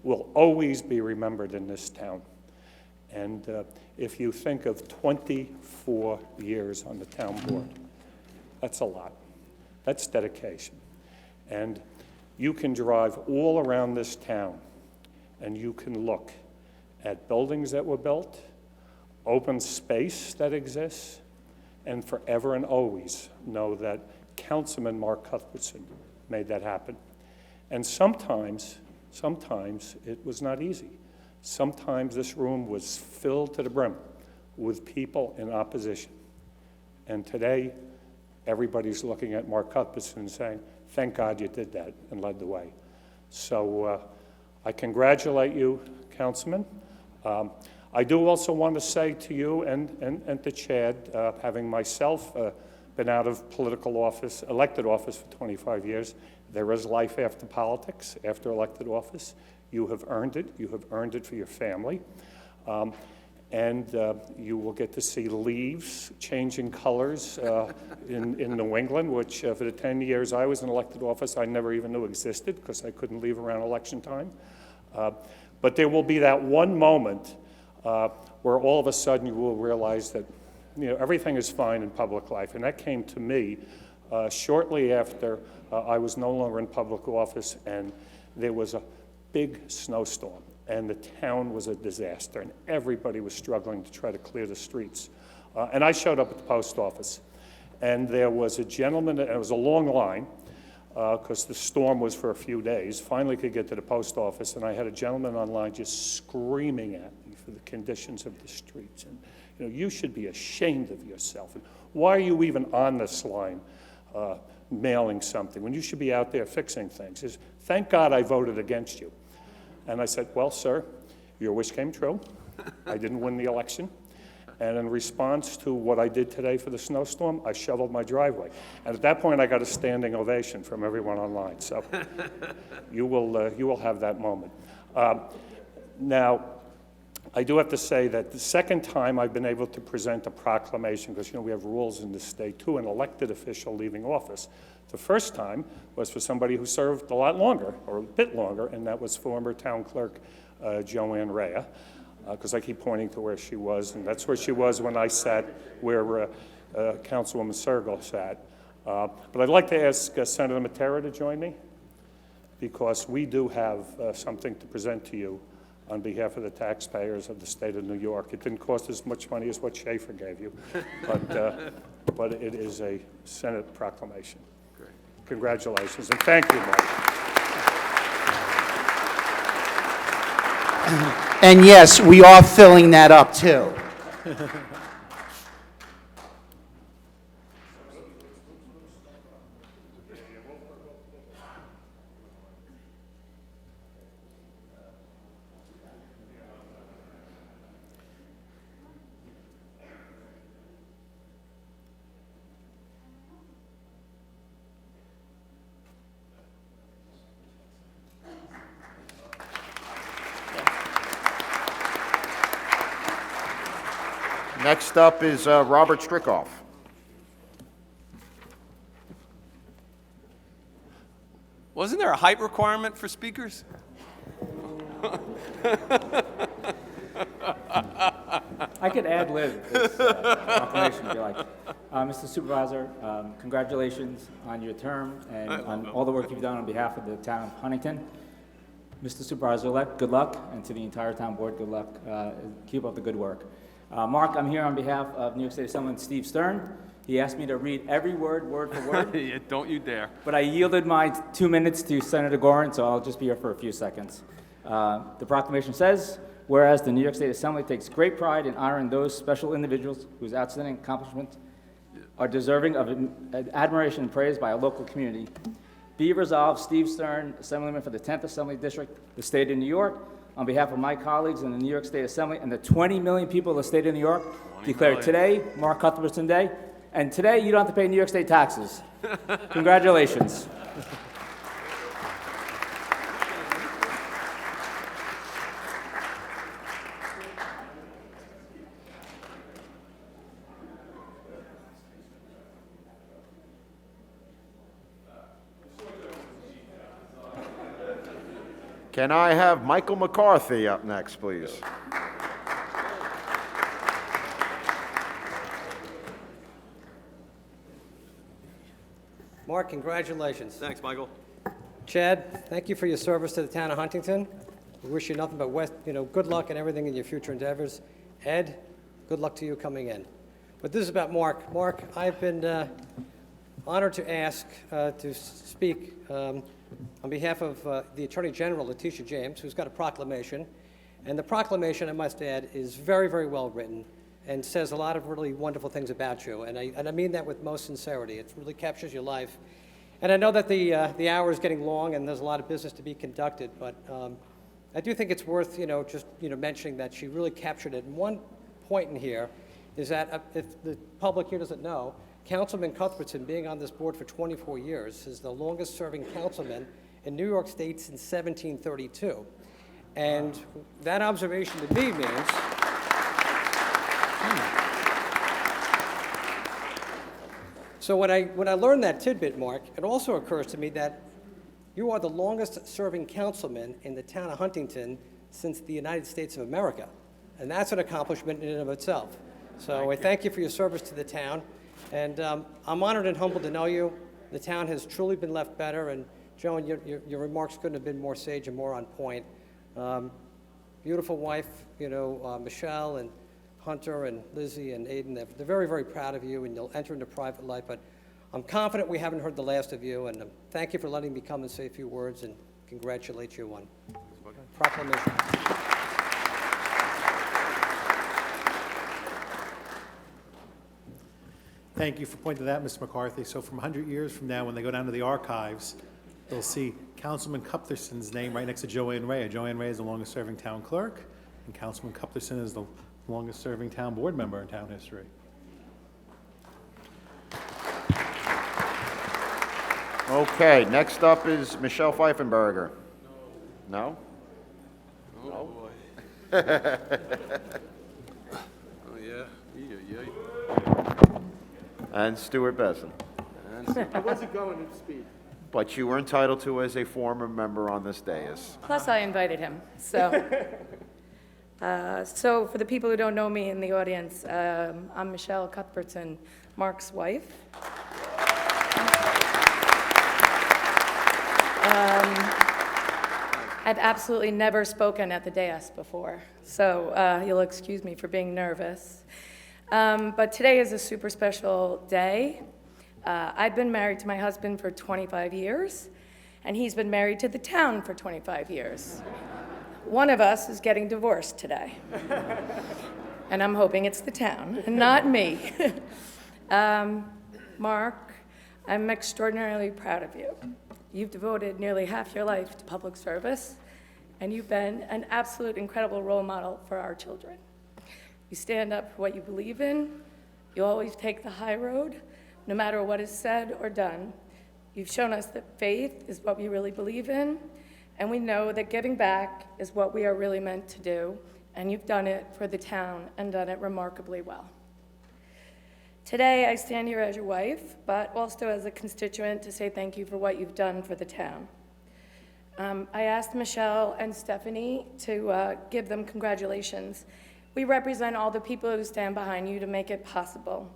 will always be remembered in this town. And if you think of 24 years on the town board, that's a lot. That's dedication. And you can drive all around this town and you can look at buildings that were built, open space that exists, and forever and always know that Councilman Mark Cuthbertson made that happen. And sometimes it was not easy. Sometimes this room was filled to the brim with people in opposition. And today, everybody's looking at Mark Cuthbertson and saying, thank God you did that and led the way. So I congratulate you, Councilman. I do also want to say to you and to Chad, having myself been out of political office, elected office for 25 years, there is life after politics, after elected office. You have earned it. You have earned it for your family. And you will get to see leaves changing colors in New England, which for the 10 years I was in elected office, I never even knew existed because I couldn't leave around election time. But there will be that one moment where all of a sudden you will realize that everything is fine in public life. And that came to me shortly after I was no longer in public office, and there was a big snowstorm, and the town was a disaster, and everybody was struggling to try to clear the streets. And I showed up at the post office, and there was a gentleman, and it was a long line, because the storm was for a few days, finally could get to the post office, and I had a gentleman online just screaming at me for the conditions of the streets. And you should be ashamed of yourself. And why are you even on this line mailing something when you should be out there fixing things? He says, thank God I voted against you. And I said, well, sir, your wish came true. I didn't win the election. And in response to what I did today for the snowstorm, I shoveled my driveway. And at that point, I got a standing ovation from everyone online. So you will have that moment. Now, I do have to say that the second time I've been able to present a proclamation, because we have rules in this state, to an elected official leaving office. The first time was for somebody who served a lot longer, or a bit longer, and that was former town clerk Joanne Rea, because I keep pointing to where she was, and that's where she was when I sat where Councilwoman Sergel sat. But I'd like to ask Senator Matera to join me, because we do have something to present to you on behalf of the taxpayers of the state of New York. It didn't cost as much money as what Schaefer gave you, but it is a Senate proclamation. Great. Congratulations, and thank you, Mark. And yes, we are filling that up, too. Next up is Robert Strickoff. Wasn't there a height requirement for speakers? I could ad-lib this proclamation, if you like. Mr. Supervisor, congratulations on your term and on all the work you've done on behalf of the town of Huntington. Mr. Supervisor-elect, good luck, and to the entire town board, good luck. Keep up the good work. Mark, I'm here on behalf of New York State Assemblyman Steve Stern. He asked me to read every word for word. Yeah, don't you dare. But I yielded my 2 minutes to Senator Gorin, so I'll just be here for a few seconds. The proclamation says, whereas the New York State Assembly takes great pride in honoring those special individuals whose outstanding accomplishments are deserving of admiration and praise by a local community. Be it resolved, Steve Stern, Assemblyman for the 10th Assembly District, the State of New York, on behalf of my colleagues in the New York State Assembly and the 20 million people of the State of New York, declare today Mark Cuthbertson Day. And today, you don't have to pay New York State taxes. Congratulations. Can I have Michael McCarthy up next, please? Mark, congratulations. Thanks, Michael. Chad, thank you for your service to the town of Huntington. We wish you nothing but good luck and everything in your future endeavors. Ed, good luck to you coming in. But this is about Mark. Mark, I've been honored to ask to speak on behalf of the Attorney General, Letitia James, who's got a proclamation. And the proclamation, I must add, is very, very well written and says a lot of really wonderful things about you. And I mean that with most sincerity. It really captures your life. And I know that the hour is getting long and there's a lot of business to be conducted, but I do think it's worth, just, mentioning that she really captured it. And one point in here is that if the public here doesn't know, Councilman Cuthbertson, being on this board for 24 years, is the longest-serving councilman in New York State since 1732. And that observation to me means... So when I learned that tidbit, Mark, it also occurs to me that you are the longest-serving councilman in the town of Huntington since the United States of America. And that's an accomplishment in and of itself. So I thank you for your service to the town. And I'm honored and humbled to know you. The town has truly been left better, and Joan, your remarks couldn't have been more sage and more on point. Beautiful wife, Michelle and Hunter and Lizzie and Aiden, they're very, very proud of you, and you'll enter into private life. But I'm confident we haven't heard the last of you, and thank you for letting me come and say a few words and congratulate you on proclamation. Thank you for pointing that out, Mr. McCarthy. So from 100 years from now, when they go down to the archives, they'll see Councilman Cuthbertson's name right next to Joanne Ray. Joanne Ray is the longest-serving town clerk, and Councilman Cuthbertson is the longest-serving town board member in town history. Okay, next up is Michelle Pfeifenberger. No? Oh, boy. Oh, yeah. Yeah. And Stuart Besson. I wasn't going to speak. But you were entitled to as a former member on this dais. Plus, I invited him, so. So for the people who don't know me in the audience, I'm Michelle Cuthbertson, Mark's wife. I've absolutely never spoken at the dais before, so you'll excuse me for being nervous. But today is a super special day. I've been married to my husband for 25 years, and he's been married to the town for 25 years. One of us is getting divorced today, and I'm hoping it's the town, and not me. Mark, I'm extraordinarily proud of you. You've devoted nearly half your life to public service, and you've been an absolute incredible role model for our children. You stand up for what you believe in. You always take the high road, no matter what is said or done. You've shown us that faith is what we really believe in, and we know that giving back is what we are really meant to do, and you've done it for the town and done it remarkably well. Today, I stand here as your wife, but also as a constituent to say thank you for what you've done for the town. I asked Michelle and Stephanie to give them congratulations. We represent all the people who stand behind you to make it possible.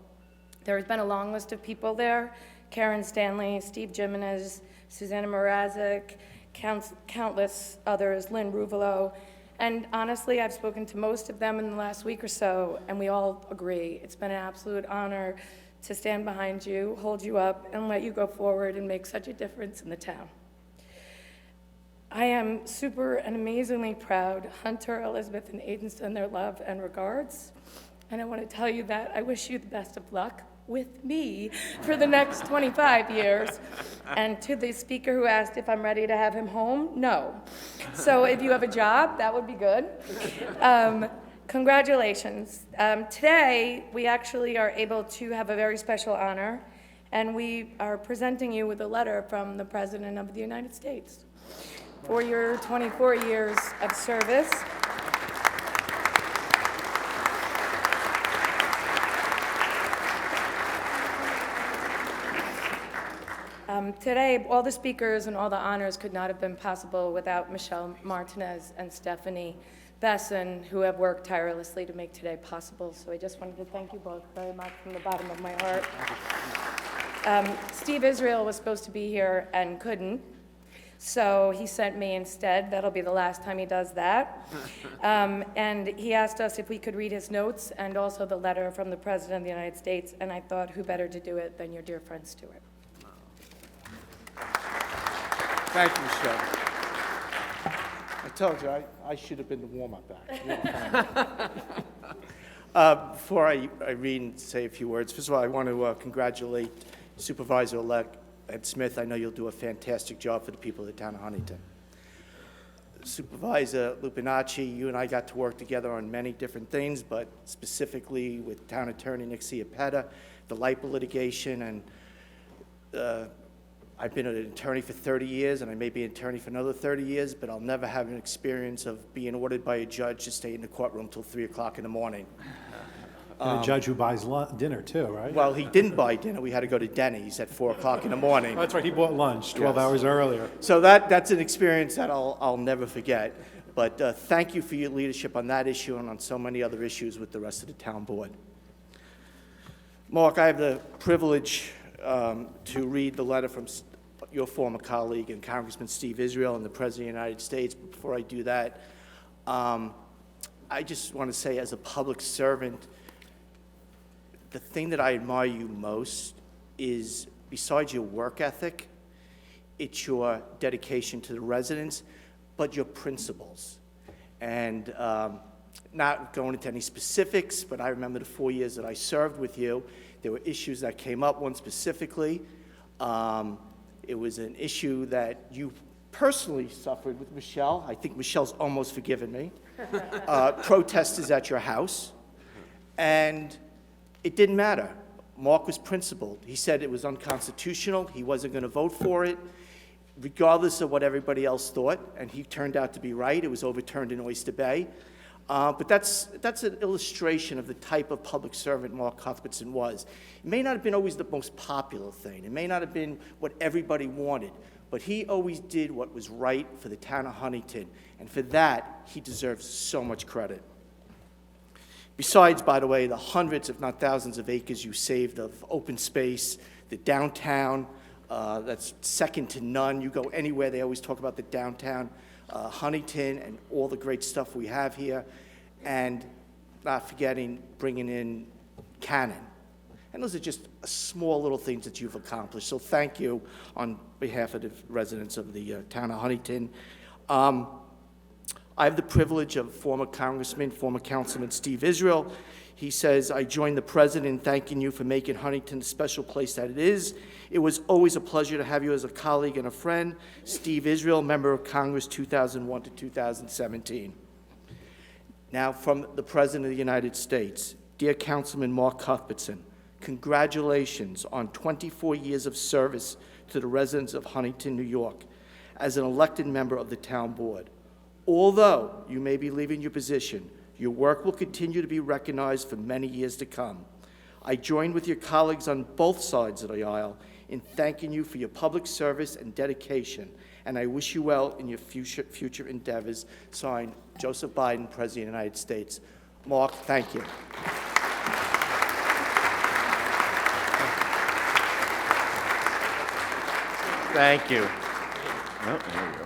There has been a long list of people there: Karen Stanley, Steve Jimenez, Susanna Mrazek, countless others, Lynn Ruvalo. And honestly, I've spoken to most of them in the last week or so, and we all agree it's been an absolute honor to stand behind you, hold you up, and let you go forward and make such a difference in the town. I am super and amazingly proud. Hunter, Elizabeth, and Aiden send their love and regards. And I want to tell you that I wish you the best of luck with me for the next 25 years. And to the speaker who asked if I'm ready to have him home, no. So if you have a job, that would be good. Congratulations. Today, we actually are able to have a very special honor, and we are presenting you with a letter from the President of the United States for your 24 years of service. Today, all the speakers and all the honors could not have been possible without Michelle Martinez and Stephanie Besson, who have worked tirelessly to make today possible. So I just wanted to thank you both very much from the bottom of my heart. Steve Israel was supposed to be here and couldn't, so he sent me instead. That'll be the last time he does that. And he asked us if we could read his notes and also the letter from the President of the United States, and I thought who better to do it than your dear friend Stuart. Thank you, Michelle. I told you, I should have been the warm-up act. Before I read and say a few words, first of all, I want to congratulate Supervisor-elect Ed Smith. I know you'll do a fantastic job for the people of the town of Huntington. Supervisor Lupinacci, you and I got to work together on many different things, but specifically with Town Attorney Nick Ciapetta, the LIPA litigation, and I've been an attorney for 30 years, and I may be an attorney for another 30 years, but I'll never have an experience of being ordered by a judge to stay in the courtroom till 3 o'clock in the morning. And a judge who buys dinner too, right? Well, he didn't buy dinner. We had to go to Denny's at 4 o'clock in the morning. That's right, he bought lunch 12 Yes. hours earlier. So that's an experience that I'll never forget. But thank you for your leadership on that issue and on so many other issues with the rest of the town board. Mark, I have the privilege to read the letter from your former colleague and Congressman Steve Israel and the President of the United States. But before I do that, I just want to say as a public servant, the thing that I admire you most is, besides your work ethic, it's your dedication to the residents, but your principles. And not going into any specifics, but I remember the 4 years that I served with you, there were issues that came up. One specifically, it was an issue that you personally suffered with Michelle. I think Michelle's almost forgiven me. Protesters at your house. And it didn't matter. Mark was principled. He said it was unconstitutional. He wasn't going to vote for it, regardless of what everybody else thought. And he turned out to be right. It was overturned in Oyster Bay. But that's an illustration of the type of public servant Mark Cuthbertson was. It may not have been always the most popular thing. It may not have been what everybody wanted. But he always did what was right for the town of Huntington. And for that, he deserves so much credit. Besides, by the way, the hundreds, if not thousands of acres you saved of open space, the downtown, that's second to none. You go anywhere, they always talk about the downtown Huntington and all the great stuff we have here, and not forgetting bringing in Cannon. And those are just small little things that you've accomplished. So thank you on behalf of the residents of the town of Huntington. I have the privilege of former Congressman, former Councilman Steve Israel. He says, I join the President in thanking you for making Huntington the special place that it is. It was always a pleasure to have you as a colleague and a friend. Steve Israel, Member of Congress 2001 to 2017. Now from the President of the United States, dear Councilman Mark Cuthbertson, congratulations on 24 years of service to the residents of Huntington, New York, as an elected member of the town board. Although you may be leaving your position, your work will continue to be recognized for many years to come. I join with your colleagues on both sides of the aisle in thanking you for your public service and dedication, and I wish you well in your future endeavors. Signed, Joseph Biden, President of the United States. Mark, thank you. Thank you. Oh, there you go.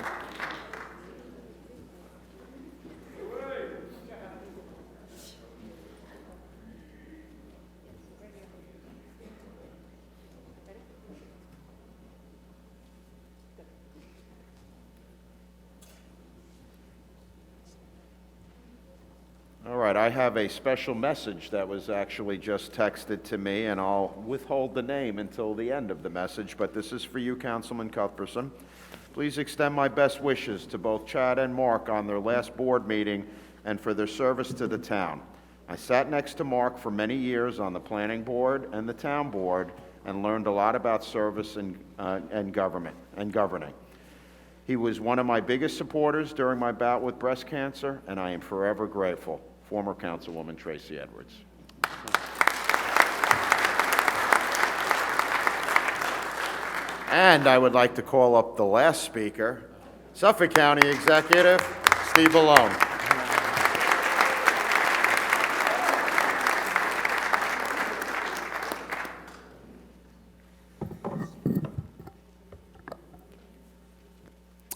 All right. right, I have a special message that was actually just texted to me, and I'll withhold the name until the end of the message, but this is for you, Councilman Cuthbertson. Please extend my best wishes to both Chad and Mark on their last board meeting and for their service to the town. I sat next to Mark for many years on the planning board and the town board and learned a lot about service and government and governing. He was one of my biggest supporters during my bout with breast cancer, and I am forever grateful. Former Councilwoman Tracy Edwards. And I would like to call up the last speaker, Suffolk County Executive Steve Malone.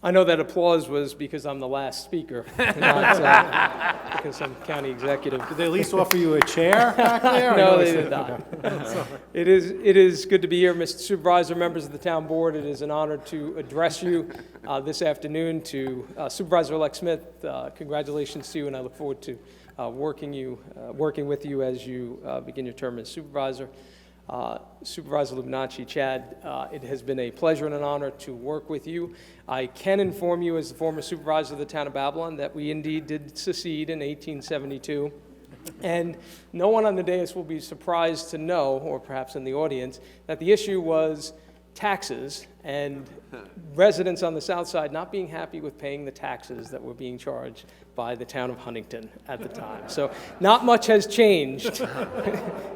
I know that applause was because I'm the last speaker, not because I'm county executive. Did they at least offer you a chair back there? No, they did not. It is good to be here, Mr. Supervisor, members of the town board. It is an honor to address you this afternoon. To Supervisor-elect Smith, congratulations to you, and I look forward to working with you as you begin your term as supervisor. Supervisor Lubnacci, Chad, it has been a pleasure and an honor to work with you. I can inform you as the former supervisor of the town of Babylon that we indeed did secede in 1872. And no one on the dais will be surprised to know, or perhaps in the audience, that the issue was taxes and residents on the south side not being happy with paying the taxes that were being charged by the town of Huntington at the time. So not much has changed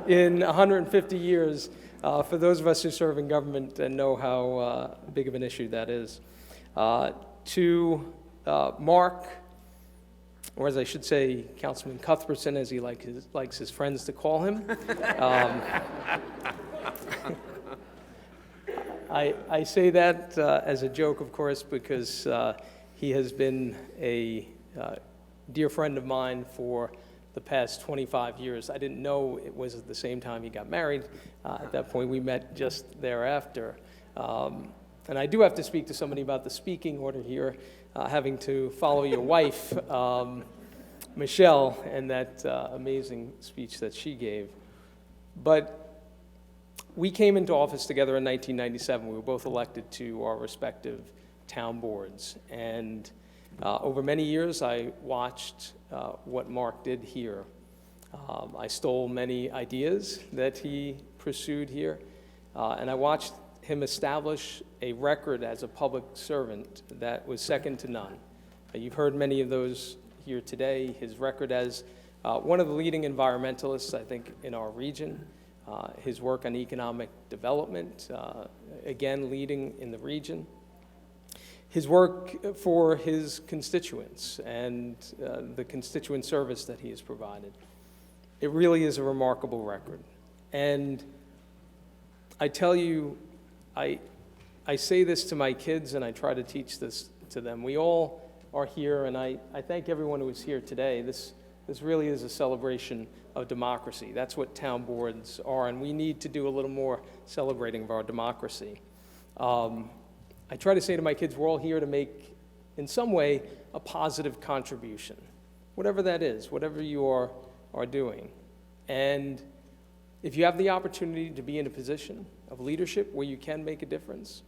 in 150 years for those of us who serve in government and know how big of an issue that is. To Mark, or as I should say, Councilman Cuthbertson, as he likes his friends to call him. I say that as a joke, of course, because he has been a dear friend of mine for the past 25 years. I didn't know it was at the same time he got married. At that point, we met just thereafter. And I do have to speak to somebody about the speaking order here, having to follow your wife, Michelle, and that amazing speech that she gave. But we came into office together in 1997. We were both elected to our respective town boards. And over many years, I watched what Mark did here. I stole many ideas that he pursued here. And I watched him establish a record as a public servant that was second to none. You've heard many of those here today. His record as one of the leading environmentalists, I think, in our region. His work on economic development, again, leading in the region. His work for his constituents and the constituent service that he has provided. It really is a remarkable record. And I tell you, I say this to my kids and I try to teach this to them. We all are here, and I thank everyone who is here today. This really is a celebration of democracy. That's what town boards are, and we need to do a little more celebrating of our democracy. I try to say to my kids, we're all here to make, in some way, a positive contribution, whatever that is, whatever you are doing. And if you have the opportunity to be in a position of leadership where you can make a difference,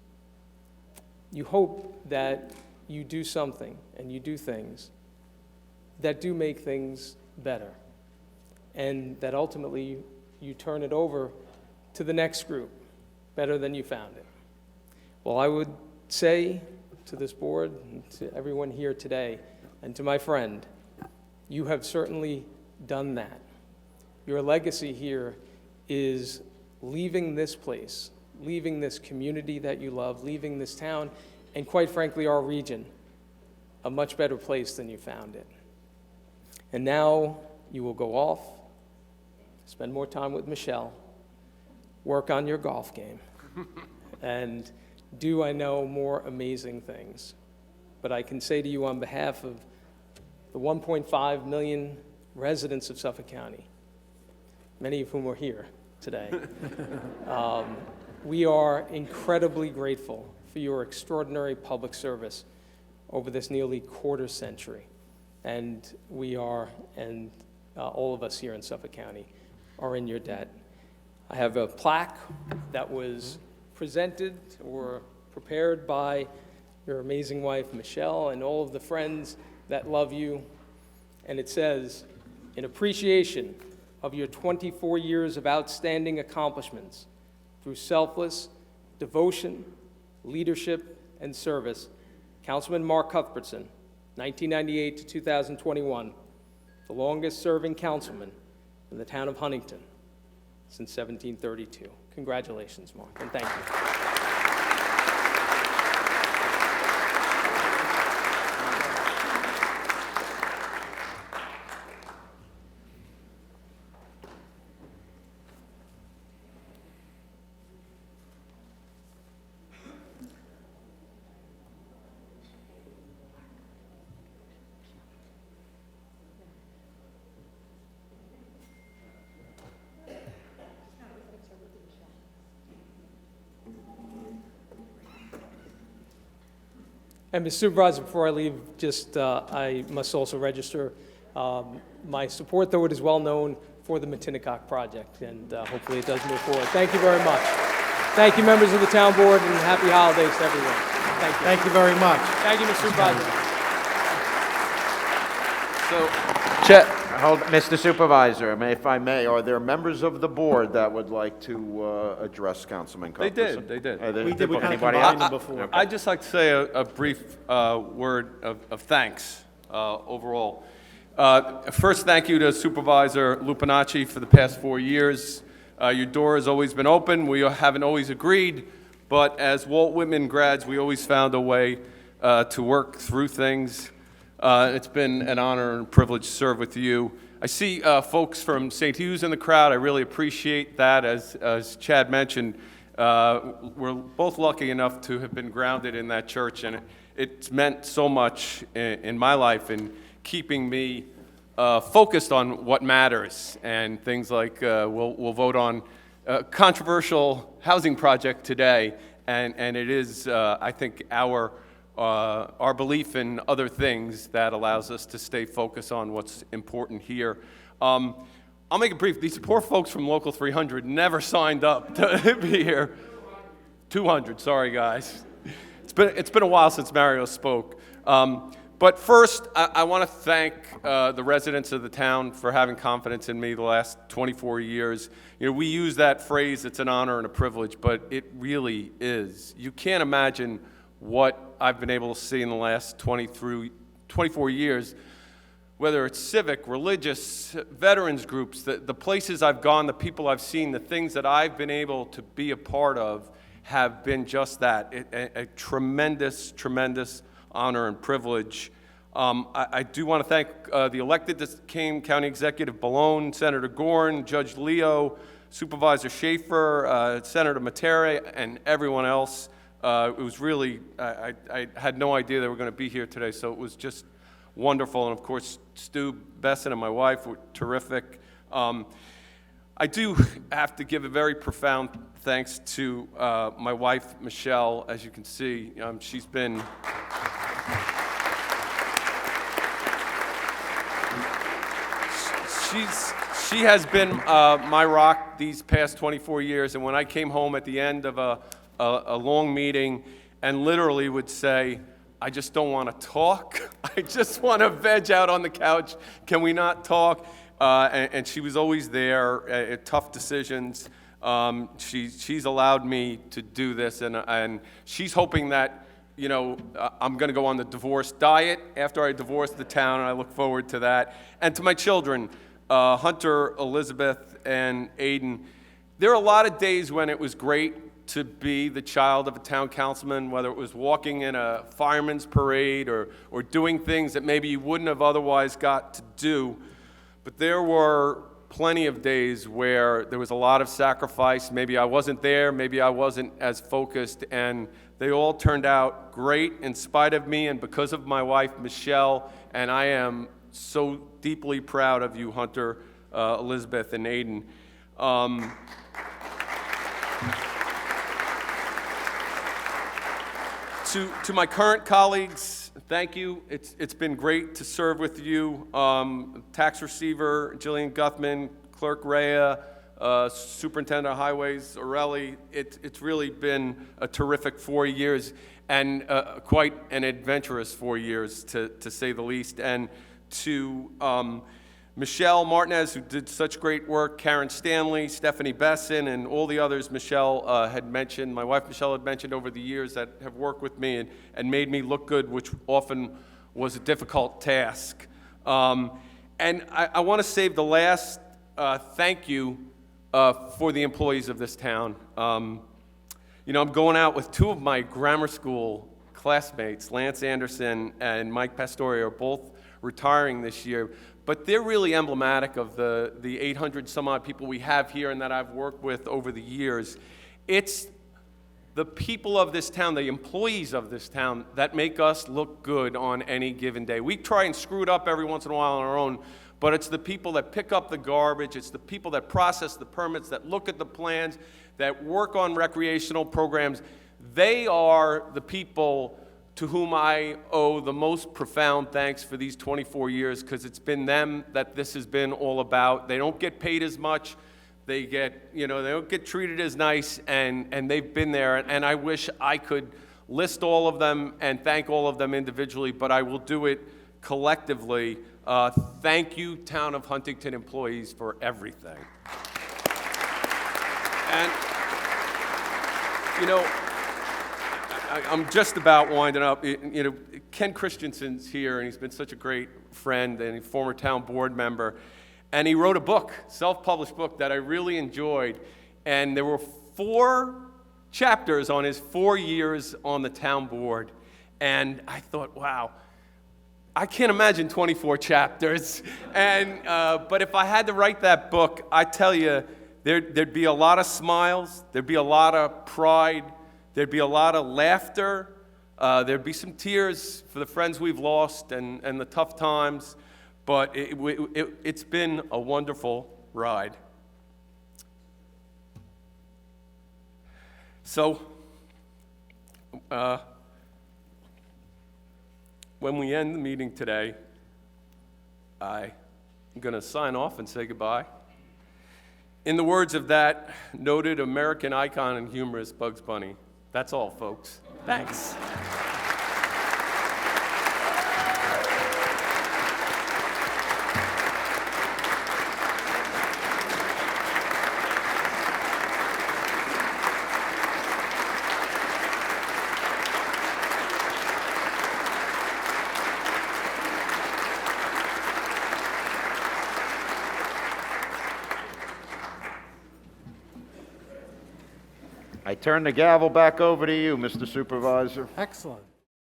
you hope that you do something and you do things that do make things better, and that ultimately you turn it over to the next group better than you found it. Well, I would say to this board and to everyone here today, and to my friend, you have certainly done that. Your legacy here is leaving this place, leaving this community that you love, leaving this town, and quite frankly, our region, a much better place than you found it. And now you will go off, spend more time with Michelle, work on your golf game, and do, I know, more amazing things. But I can say to you on behalf of the 1.5 million residents of Suffolk County, many of whom are here today, we are incredibly grateful for your extraordinary public service over this nearly quarter century. And we are, and all of us here in Suffolk County are in your debt. I have a plaque that was presented or prepared by your amazing wife, Michelle, and all of the friends that love you. And it says, in appreciation of your 24 years of outstanding accomplishments through selfless devotion, leadership, and service, Councilman Mark Cuthbertson, 1998 to 2021, the longest-serving councilman in the town of Huntington since 1732. Congratulations, Mark, and thank you. And Mr. Supervisor, before I leave, I must also register my support, though it is well known, for the Matinacock project, and hopefully it does move forward. Thank you very much. Thank you, members of the town board, and happy holidays to everyone. Thank you. Thank you very much. Thank you, Mr. Supervisor. Mr. Supervisor, if I may, are there members of the board that would like to address Councilman Cuthbertson? They did. We did. We kind of Anybody combined else? them before. I'd just like to say a brief word of thanks overall. First, thank you to Supervisor Lupinacci for the past 4 years. Your door has always been open. We haven't always agreed, but as Walt Whitman grads, we always found a way to work through things. It's been an honor and privilege to serve with you. I see folks from St. Hugh's in the crowd. I really appreciate that. As Chad mentioned, we're both lucky enough to have been grounded in that church, and it's meant so much in my life in keeping me focused on what matters, and things like we'll vote on a controversial housing project today, and it is, I think, our belief in other things that allows us to stay focused on what's important here. I'll make it brief. These poor folks from Local 300 never signed up to be here. 200, sorry guys. It's been a while since Mario spoke. But first, I want to thank the residents of the town for having confidence in me the last 24 years. You know, we use that phrase, it's an honor and a privilege, but it really is. You can't imagine what I've been able to see in the last 24 years, whether it's civic, religious, veterans groups, the places I've gone, the people I've seen, the things that I've been able to be a part of have been just that, a tremendous, tremendous honor and privilege. I do want to thank the elected County Executive Ballone, Senator Gorn, Judge Leo, Supervisor Schaefer, Senator Matera, and everyone else. It was really, I had no idea they were going to be here today, so it was just wonderful. And of course, Stu Besson and my wife were terrific. I do have to give a very profound thanks to my wife, Michelle. As you can see, she's been... She has been my rock these past 24 years, and when I came home at the end of a long meeting and literally would say, I just don't want to talk. I just want to veg out on the couch. Can we not talk? And she was always there at tough decisions. She's allowed me to do this, and she's hoping that, you know, I'm going to go on the divorce diet after I divorce the town, and I look forward to that. And to my children, Hunter, Elizabeth, and Aiden, there are a lot of days when it was great to be the child of a town councilman, whether it was walking in a fireman's parade or doing things that maybe you wouldn't have otherwise got to do. But there were plenty of days where there was a lot of sacrifice. Maybe I wasn't there, maybe I wasn't as focused, and they all turned out great in spite of me and because of my wife, Michelle, and I am so deeply proud of you, Hunter, Elizabeth, and Aiden. To my current colleagues, thank you. It's been great to serve with you. Tax receiver Jillian Guthman, Clerk Rhea, Superintendent of Highways Orelli. It's really been a terrific 4 years and quite an adventurous 4 years, to say the least. And to Michelle Martinez, who did such great work, Karen Stanley, Stephanie Besson, and all the others Michelle had mentioned, my wife Michelle had mentioned over the years, that have worked with me and made me look good, which often was a difficult task. And I want to save the last thank you for the employees of this town. You know, I'm going out with two of my grammar school classmates, Lance Anderson and Mike Pastore, are both retiring this year. But they're really emblematic of the 800 some odd people we have here and that I've worked with over the years. It's the people of this town, the employees of this town, that make us look good on any given day. We try and screw it up every once in a while on our own, but it's the people that pick up the garbage, it's the people that process the permits, that look at the plans, that work on recreational programs. They are the people to whom I owe the most profound thanks for these 24 years, because it's been them that this has been all about. They don't get paid as much, they don't get treated as nice, and they've been there. And I wish I could list all of them and thank all of them individually, but I will do it collectively. Thank you, Town of Huntington employees, for everything. And, you know, I'm just about winding up. You know, Ken Christensen's here, and he's been such a great friend and a former town board member. And he wrote a book, self-published book, that I really enjoyed. And there were 4 chapters on his 4 years on the town board. And I thought, wow, I can't imagine 24 chapters. And but if I had to write that book, I tell you, there'd be a lot of smiles, there'd be a lot of pride, there'd be a lot of laughter, there'd be some tears for the friends we've lost and the tough times, but it's been a wonderful ride. So, when we end the meeting today, I'm going to sign off and say goodbye. In the words of that noted American icon and humorist, Bugs Bunny, that's all, folks. Thanks. I turn the gavel back over to you, Mr. Supervisor. Excellent.